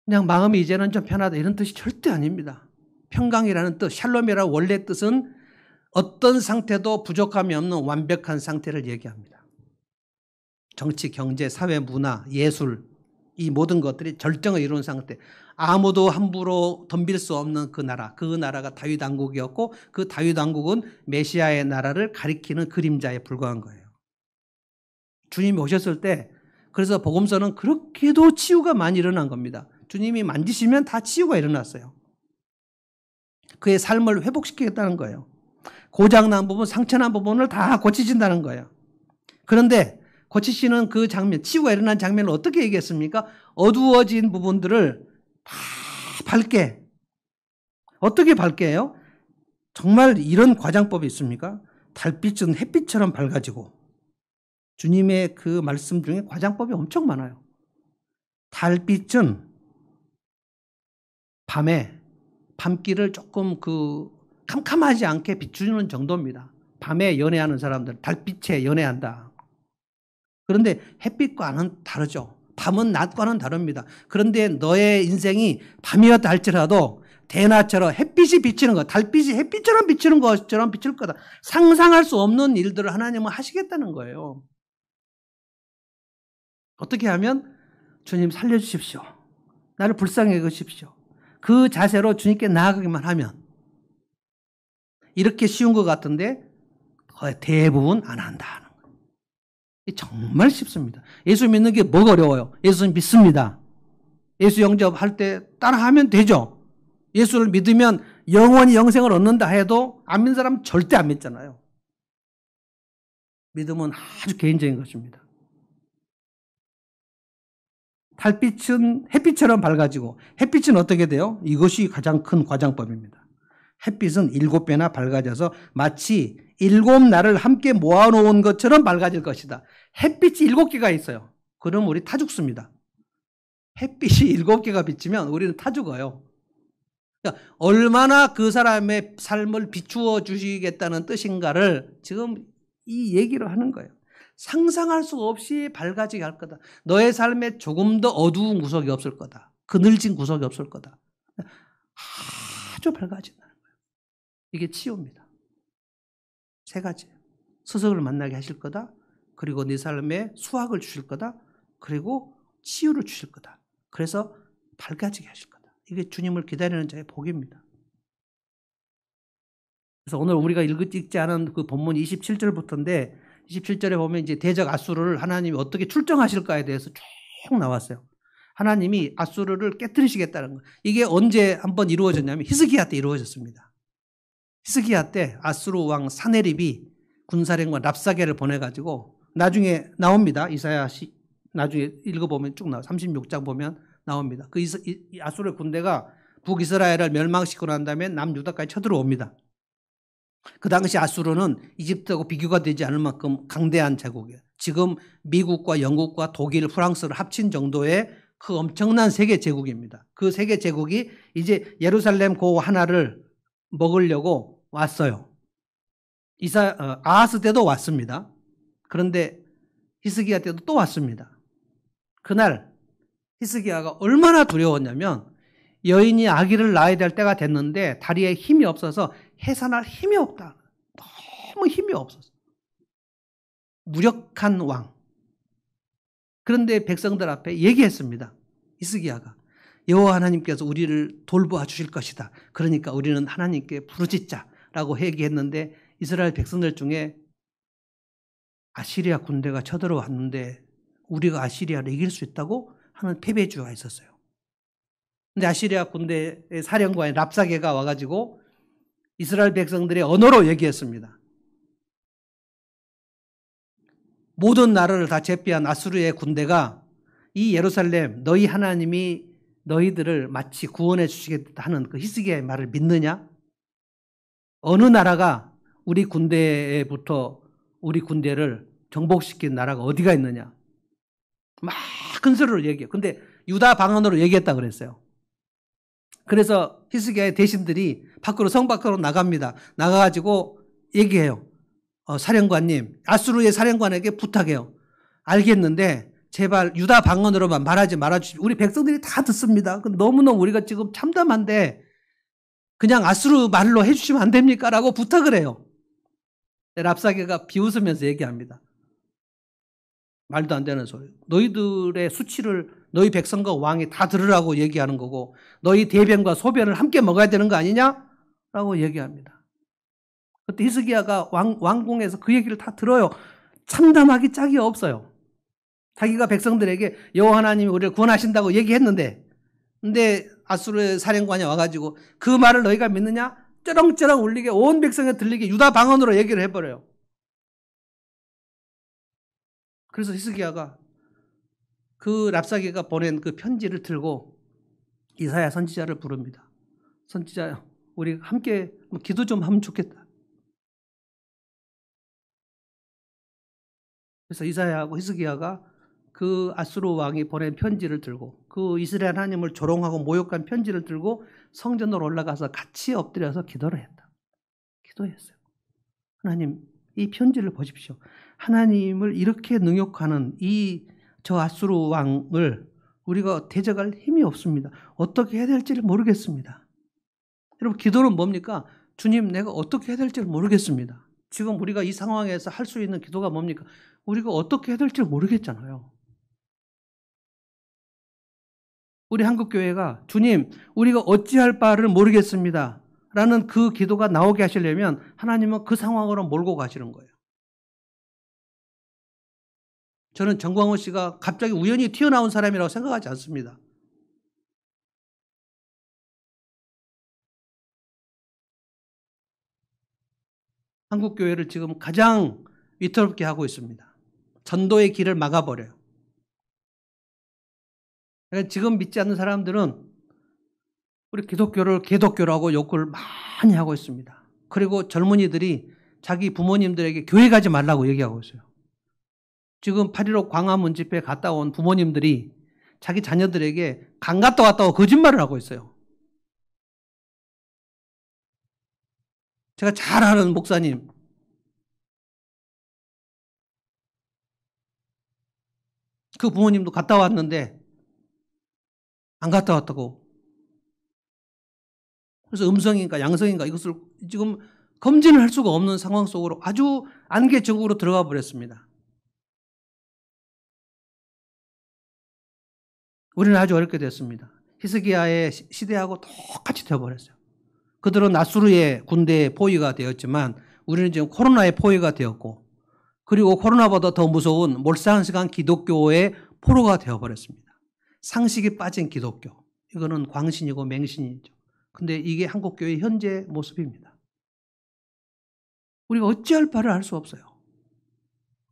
그냥 마음이 이제는 좀 편하다 이런 뜻이 절대 아닙니다. 평강이라는 뜻, 샬롬이라는 원래 뜻은 어떤 상태도 부족함이 없는 완벽한 상태를 얘기합니다. 정치, 경제, 사회, 문화, 예술 이 모든 것들이 절정을 이룬 상태. 아무도 함부로 덤빌 수 없는 그 나라. 그 나라가 다윗 왕국이었고 그 다윗 왕국은 메시아의 나라를 가리키는 그림자에 불과한 거예요. 주님이 오셨을 때 그래서 복음서는 그렇게도 치유가 많이 일어난 겁니다. 주님이 만지시면 다 치유가 일어났어요. 그의 삶을 회복시키겠다는 거예요. 고장난 부분, 상처난 부분을 다 고치신다는 거예요. 그런데 고치시는 그 장면, 치유가 일어난 장면을 어떻게 얘기했습니까? 어두워진 부분들을 다 밝게. 어떻게 밝게 해요? 정말 이런 과장법이 있습니까? 달빛은 햇빛처럼 밝아지고 주님의 그 말씀 중에 과장법이 엄청 많아요. 달빛은 밤에 밤길을 조금 캄캄하지 않게 비추는 정도입니다. 밤에 연애하는 사람들 달빛에 연애한다. 그런데 햇빛과는 다르죠. 밤은 낮과는 다릅니다. 그런데 너의 인생이 밤이었다 할지라도 대낮처럼 햇빛이 비치는 것, 달빛이 햇빛처럼 비치는 것처럼 비칠 거다. 상상할 수 없는 일들을 하나님은 하시겠다는 거예요. 어떻게 하면 주님 살려주십시오. 나를 불쌍히 여기십시오. 그 자세로 주님께 나아가기만 하면 이렇게 쉬운 것 같은데 대부분 안 한다는 거예요. 정말 쉽습니다. 예수 믿는 게 뭐가 어려워요? 예수 믿습니다. 예수 영접할 때 따라하면 되죠. 예수를 믿으면 영원히 영생을 얻는다 해도 안 믿는 사람은 절대 안 믿잖아요. 믿음은 아주 개인적인 것입니다. 달빛은 햇빛처럼 밝아지고 햇빛은 어떻게 돼요? 이것이 가장 큰 과장법입니다. 햇빛은 7배나 밝아져서 마치 7날을 함께 모아놓은 것처럼 밝아질 것이다. 햇빛이 7개가 있어요. 그럼 우리 타 죽습니다. 햇빛이 7개가 비치면 우리는 타 죽어요. 그러니까 얼마나 그 사람의 삶을 비추어 주시겠다는 뜻인가를 지금 이 얘기를 하는 거예요. 상상할 수 없이 밝아지게 할 거다. 너의 삶에 조금 더 어두운 구석이 없을 거다. 그늘진 구석이 없을 거다. 아주 밝아진다는 거예요. 이게 치유입니다. 3가지. 스승을 만나게 하실 거다. 그리고 네 삶에 수확을 주실 거다. 그리고 치유를 주실 거다. 그래서 밝아지게 하실 거다. 이게 주님을 기다리는 자의 복입니다. 그래서 오늘 우리가 읽지 않은 그 본문 27절부터인데 27절에 보면 이제 대적 아수르를 하나님이 어떻게 출정하실까에 대해서 쭉 나왔어요. 하나님이 아수르를 깨뜨리시겠다는 거. 이게 언제 한번 이루어졌냐면 히스기야 때 이루어졌습니다. 히스기야 때 아수르 왕 사네립이 군사령관 랍사게를 보내가지고 나중에 나옵니다. 이사야 나중에 읽어보면 쭉 나와. 36장 보면 나옵니다. 그 아수르 군대가 북이스라엘을 멸망시키고 난 다음에 남유다까지 쳐들어옵니다. 그 당시 아수르는 이집트하고 비교가 되지 않을 만큼 강대한 제국이에요. 지금 미국과 영국과 독일, 프랑스를 합친 정도의 그 엄청난 세계 제국입니다. 그 세계 제국이 이제 예루살렘 고 하나를 먹으려고 왔어요. 아하스 때도 왔습니다. 그런데 히스기야 때도 또 왔습니다. 그날 히스기야가 얼마나 두려웠냐면 여인이 아기를 낳아야 될 때가 됐는데 다리에 힘이 없어서 해산할 힘이 없다. 너무 힘이 없었어. 무력한 왕. 그런데 백성들 앞에 얘기했습니다. 히스기야가 여호와 하나님께서 우리를 돌보아 주실 것이다. 그러니까 우리는 하나님께 부르짖자라고 얘기했는데 이스라엘 백성들 중에 아시리아 군대가 쳐들어왔는데 우리가 아시리아를 이길 수 있다고 하는 패배주가 있었어요. 근데 아시리아 군대의 사령관인 랍사게가 와가지고 이스라엘 백성들의 언어로 얘기했습니다. 모든 나라를 다 제패한 아수르의 군대가 이 예루살렘 너희 하나님이 너희들을 마치 구원해 주시겠다 하는 그 히스기야의 말을 믿느냐? 어느 나라가 우리 군대에부터 우리 군대를 정복시킨 나라가 어디가 있느냐? 막 큰 소리로 얘기해요. 근데 유다 방언으로 얘기했다 그랬어요. 그래서 히스기야의 대신들이 성 밖으로 나갑니다. 나가가지고 얘기해요. 사령관님, 아수르의 사령관에게 부탁해요. 알겠는데 제발 유다 방언으로만 말하지 말아주십시오. 우리 백성들이 다 듣습니다. 너무너무 우리가 지금 참담한데 그냥 아수르 말로 해주시면 안 됩니까? 라고 부탁을 해요. 랍사게가 비웃으면서 얘기합니다. 말도 안 되는 소리. 너희들의 수치를 너희 백성과 왕이 다 들으라고 얘기하는 거고 너희 대변과 소변을 함께 먹어야 되는 거 아니냐? 라고 얘기합니다. 그때 히스기야가 왕궁에서 그 얘기를 다 들어요. 참담하기 짝이 없어요. 자기가 백성들에게 여호와 하나님이 우리를 구원하신다고 얘기했는데 근데 아수르의 사령관이 와가지고 그 말을 너희가 믿느냐? 쩌렁쩌렁 울리게 온 백성에 들리게 유다 방언으로 얘기를 해버려요. 그래서 히스기야가 그 랍사게가 보낸 그 편지를 들고 이사야 선지자를 부릅니다. 선지자, 우리 함께 기도 좀 하면 좋겠다. 그래서 이사야하고 히스기야가 그 아수르 왕이 보낸 편지를 들고 그 이스라엘 하나님을 조롱하고 모욕한 편지를 들고 성전으로 올라가서 같이 엎드려서 기도를 했다. 기도했어요. 하나님, 이 편지를 보십시오. 하나님을 이렇게 능욕하는 저 아수르 왕을 우리가 대적할 힘이 없습니다. 어떻게 해야 될지를 모르겠습니다. 여러분, 기도는 뭡니까? 주님, 내가 어떻게 해야 될지를 모르겠습니다. 지금 우리가 이 상황에서 할 수 있는 기도가 뭡니까? 우리가 어떻게 해야 될지 모르겠잖아요. 우리 한국교회가 주님, 우리가 어찌할 바를 모르겠습니다. 라는 그 기도가 나오게 하시려면 하나님은 그 상황으로 몰고 가시는 거예요. 저는 정광호 씨가 갑자기 우연히 튀어나온 사람이라고 생각하지 않습니다. 한국교회를 지금 가장 위태롭게 하고 있습니다. 전도의 길을 막아버려요. 지금 믿지 않는 사람들은 우리 기독교를 개독교라고 욕을 많이 하고 있습니다. 그리고 젊은이들이 자기 부모님들에게 교회 가지 말라고 얘기하고 있어요. 지금 8.15 광화문 집회 갔다 온 부모님들이 자기 자녀들에게 강 갔다 왔다고 거짓말을 하고 있어요. 제가 잘 아는 목사님, 그 부모님도 갔다 왔는데 안 갔다 왔다고. 그래서 음성인가 양성인가 이것을 지금 검진을 할 수가 없는 상황 속으로 아주 안개적으로 들어가 버렸습니다. 우리는 아주 어렵게 됐습니다. 히스기야의 시대하고 똑같이 되어버렸어요. 그들은 아수르의 군대의 포위가 되었지만 우리는 지금 코로나의 포위가 되었고 그리고 코로나보다 더 무서운 몰상식한 기독교의 포로가 되어버렸습니다. 상식이 빠진 기독교. 이거는 광신이고 맹신이죠. 근데 이게 한국교회의 현재 모습입니다. 우리가 어찌할 바를 알 수 없어요.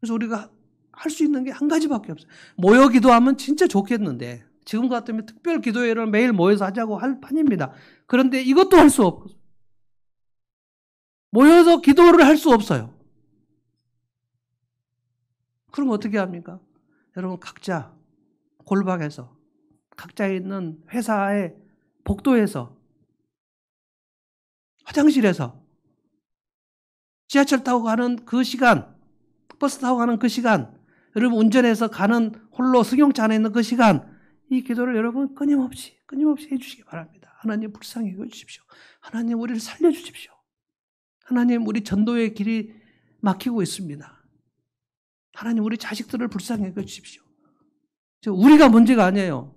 그래서 우리가 할 수 있는 게 한 가지밖에 없어요. 모여 기도하면 진짜 좋겠는데 지금 같으면 특별 기도회를 매일 모여서 하자고 할 판입니다. 그런데 이것도 할 수 없어요. 모여서 기도를 할 수 없어요. 그럼 어떻게 합니까? 여러분 각자 골방에서 각자 있는 회사의 복도에서 화장실에서 지하철 타고 가는 그 시간, 버스 타고 가는 그 시간, 여러분 운전해서 가는 홀로 승용차 안에 있는 그 시간, 이 기도를 여러분 끊임없이 해주시기 바랍니다. 하나님 불쌍히 여겨주십시오. 하나님 우리를 살려주십시오. 하나님 우리 전도의 길이 막히고 있습니다. 하나님 우리 자식들을 불쌍히 여겨주십시오. 우리가 문제가 아니에요.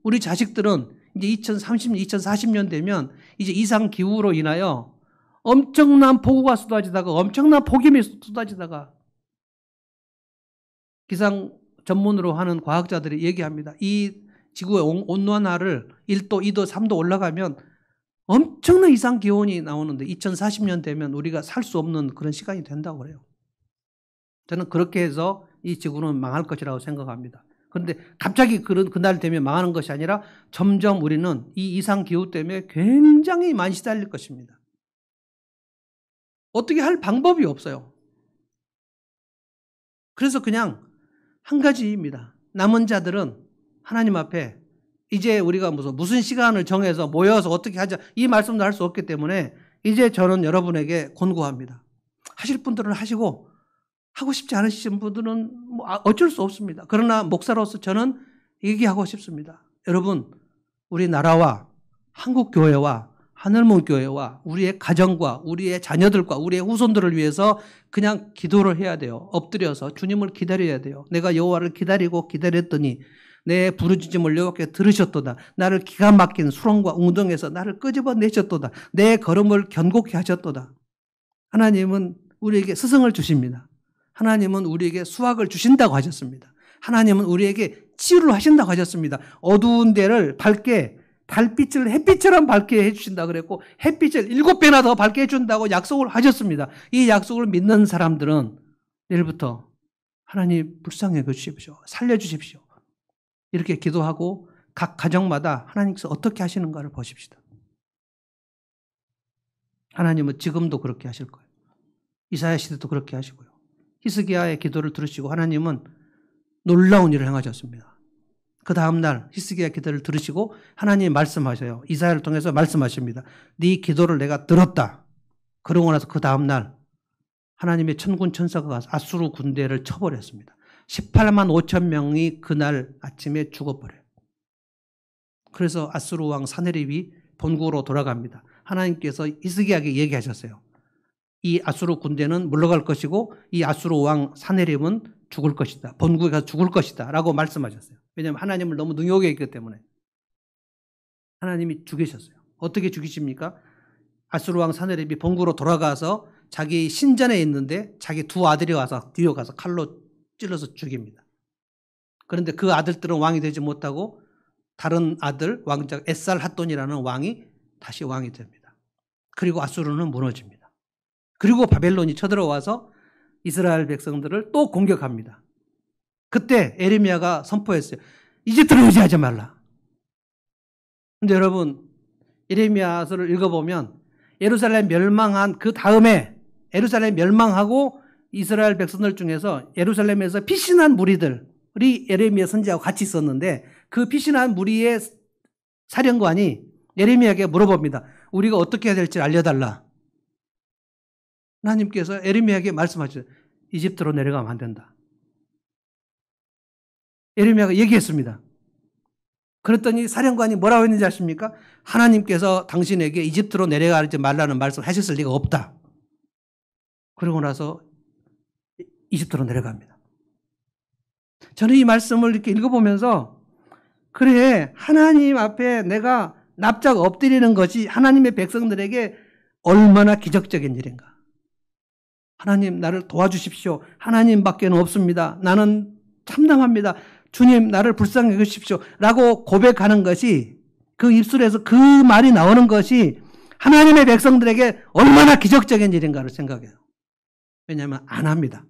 우리 자식들은 이제 2030년, 2040년 되면 이제 이상기후로 인하여 엄청난 폭우가 쏟아지다가 엄청난 폭염이 쏟아지다가 기상 전문으로 하는 과학자들이 얘기합니다. 이 지구의 온난화를 1도, 2도, 3도 올라가면 엄청난 이상기온이 나오는데 2040년 되면 우리가 살 수 없는 그런 시간이 된다고 그래요. 저는 그렇게 해서 이 지구는 망할 것이라고 생각합니다. 그런데 갑자기 그날 되면 망하는 것이 아니라 점점 우리는 이 이상기후 때문에 굉장히 많이 시달릴 것입니다. 어떻게 할 방법이 없어요. 그래서 그냥 한 가지입니다. 남은 자들은 하나님 앞에 이제 우리가 무슨 시간을 정해서 모여서 어떻게 하자 이 말씀도 할 수 없기 때문에 이제 저는 여러분에게 권고합니다. 하실 분들은 하시고 하고 싶지 않으신 분들은 어쩔 수 없습니다. 그러나 목사로서 저는 얘기하고 싶습니다. 여러분, 우리나라와 한국교회와 하늘문교회와 우리의 가정과 우리의 자녀들과 우리의 후손들을 위해서 그냥 기도를 해야 돼요. 엎드려서 주님을 기다려야 돼요. 내가 여호와를 기다리고 기다렸더니 내 부르짖음을 여호와께 들으셨도다. 나를 기가 막힌 수렁과 웅덩에서 나를 끄집어내셨도다. 내 걸음을 견고케 하셨도다. 하나님은 우리에게 스승을 주십니다. 하나님은 우리에게 수확을 주신다고 하셨습니다. 하나님은 우리에게 치유를 하신다고 하셨습니다. 어두운 데를 밝게 달빛을 햇빛처럼 밝게 해주신다 그랬고 햇빛을 7배나 더 밝게 해준다고 약속을 하셨습니다. 이 약속을 믿는 사람들은 내일부터 하나님 불쌍히 여겨주십시오. 살려주십시오. 이렇게 기도하고 각 가정마다 하나님께서 어떻게 하시는가를 보십시다. 하나님은 지금도 그렇게 하실 거예요. 이사야 시대도 그렇게 하시고요. 히스기야의 기도를 들으시고 하나님은 놀라운 일을 행하셨습니다. 그 다음날 히스기야 기도를 들으시고 하나님이 말씀하셔요. 이사야를 통해서 말씀하십니다. 네 기도를 내가 들었다. 그러고 나서 그 다음날 하나님의 천군 천사가 가서 아수르 군대를 쳐버렸습니다. 18만 5천 명이 그날 아침에 죽어버려요. 그래서 아수르 왕 사네립이 본국으로 돌아갑니다. 하나님께서 히스기야에게 얘기하셨어요. 이 아수르 군대는 물러갈 것이고 이 아수르 왕 사네립은 죽을 것이다. 본국에 가서 죽을 것이다. 라고 말씀하셨어요. 왜냐하면 하나님을 너무 능욕해 있기 때문에. 하나님이 죽이셨어요. 어떻게 죽이십니까? 아수르 왕 사네립이 본국으로 돌아가서 자기 신전에 있는데 자기 두 아들이 와서 뛰어가서 칼로 찔러서 죽입니다. 그런데 그 아들들은 왕이 되지 못하고 다른 아들 왕자 에살핫돈이라는 왕이 다시 왕이 됩니다. 그리고 아수르는 무너집니다. 그리고 바벨론이 쳐들어와서 이스라엘 백성들을 또 공격합니다. 그때 에레미야가 선포했어요. 이집트로 의지하지 말라. 그런데 여러분 에레미야서를 읽어보면 예루살렘 멸망한 그 다음에 예루살렘 멸망하고 이스라엘 백성들 중에서 예루살렘에서 피신한 무리들이 예레미야 선지자하고 같이 있었는데 그 피신한 무리의 사령관이 예레미야에게 물어봅니다. 우리가 어떻게 해야 될지 알려달라. 하나님께서 예레미야에게 말씀하셨어요. 이집트로 내려가면 안 된다. 예레미야가 얘기했습니다. 그랬더니 사령관이 뭐라고 했는지 아십니까? 하나님께서 당신에게 이집트로 내려가지 말라는 말씀을 하셨을 리가 없다. 그러고 나서 이집트로 내려갑니다. 저는 이 말씀을 이렇게 읽어보면서 그래 하나님 앞에 내가 납작 엎드리는 것이 하나님의 백성들에게 얼마나 기적적인 일인가. 하나님 나를 도와주십시오. 하나님밖에는 없습니다. 나는 참담합니다. 주님 나를 불쌍히 여기십시오. 라고 고백하는 것이 그 입술에서 그 말이 나오는 것이 하나님의 백성들에게 얼마나 기적적인 일인가를 생각해요. 왜냐하면 안 합니다.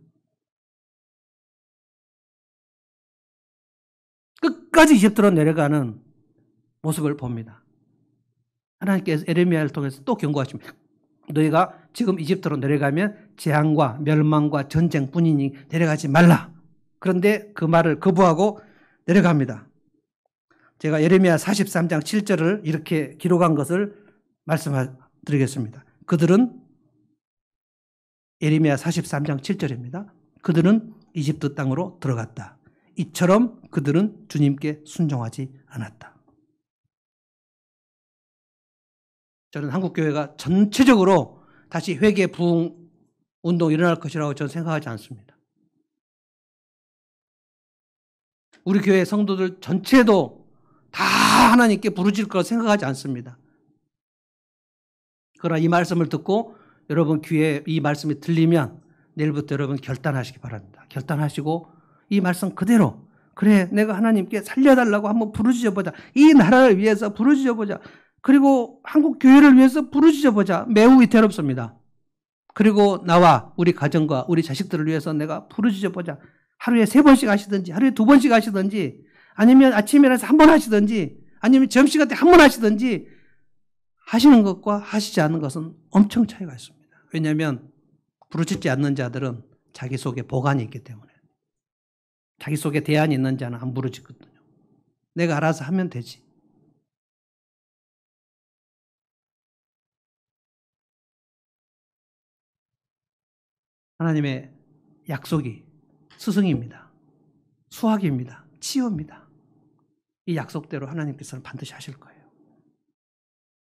끝까지 이집트로 내려가는 모습을 봅니다. 하나님께서 에레미야를 통해서 또 경고하십니다. 너희가 지금 이집트로 내려가면 재앙과 멸망과 전쟁뿐이니 내려가지 말라. 그런데 그 말을 거부하고 내려갑니다. 제가 예레미야 43장 7절을 이렇게 기록한 것을 말씀드리겠습니다. 그들은 예레미야 43장 7절입니다. 그들은 이집트 땅으로 들어갔다. 이처럼 그들은 주님께 순종하지 않았다. 저는 한국교회가 전체적으로 다시 회개 부흥 운동이 일어날 것이라고 저는 생각하지 않습니다. 우리 교회 성도들 전체도 다 하나님께 부르짖을 거라 생각하지 않습니다. 그러나 이 말씀을 듣고 여러분 귀에 이 말씀이 들리면 내일부터 여러분 결단하시기 바랍니다. 결단하시고 이 말씀 그대로 그래 내가 하나님께 살려달라고 한번 부르짖어보자. 이 나라를 위해서 부르짖어보자. 그리고 한국 교회를 위해서 부르짖어보자. 매우 위태롭습니다. 그리고 나와 우리 가정과 우리 자식들을 위해서 내가 부르짖어보자. 하루에 3번씩 하시든지 하루에 2번씩 하시든지 아니면 아침에 일어나서 1번 하시든지 아니면 점심시간 때 1번 하시든지 하시는 것과 하시지 않는 것은 엄청 차이가 있습니다. 왜냐하면 부르짖지 않는 자들은 자기 속에 보관이 있기 때문에 자기 속에 대안이 있는 자는 안 부러지거든요. 내가 알아서 하면 되지. 하나님의 약속이 스승입니다. 수학입니다. 치유입니다. 이 약속대로 하나님께서는 반드시 하실 거예요.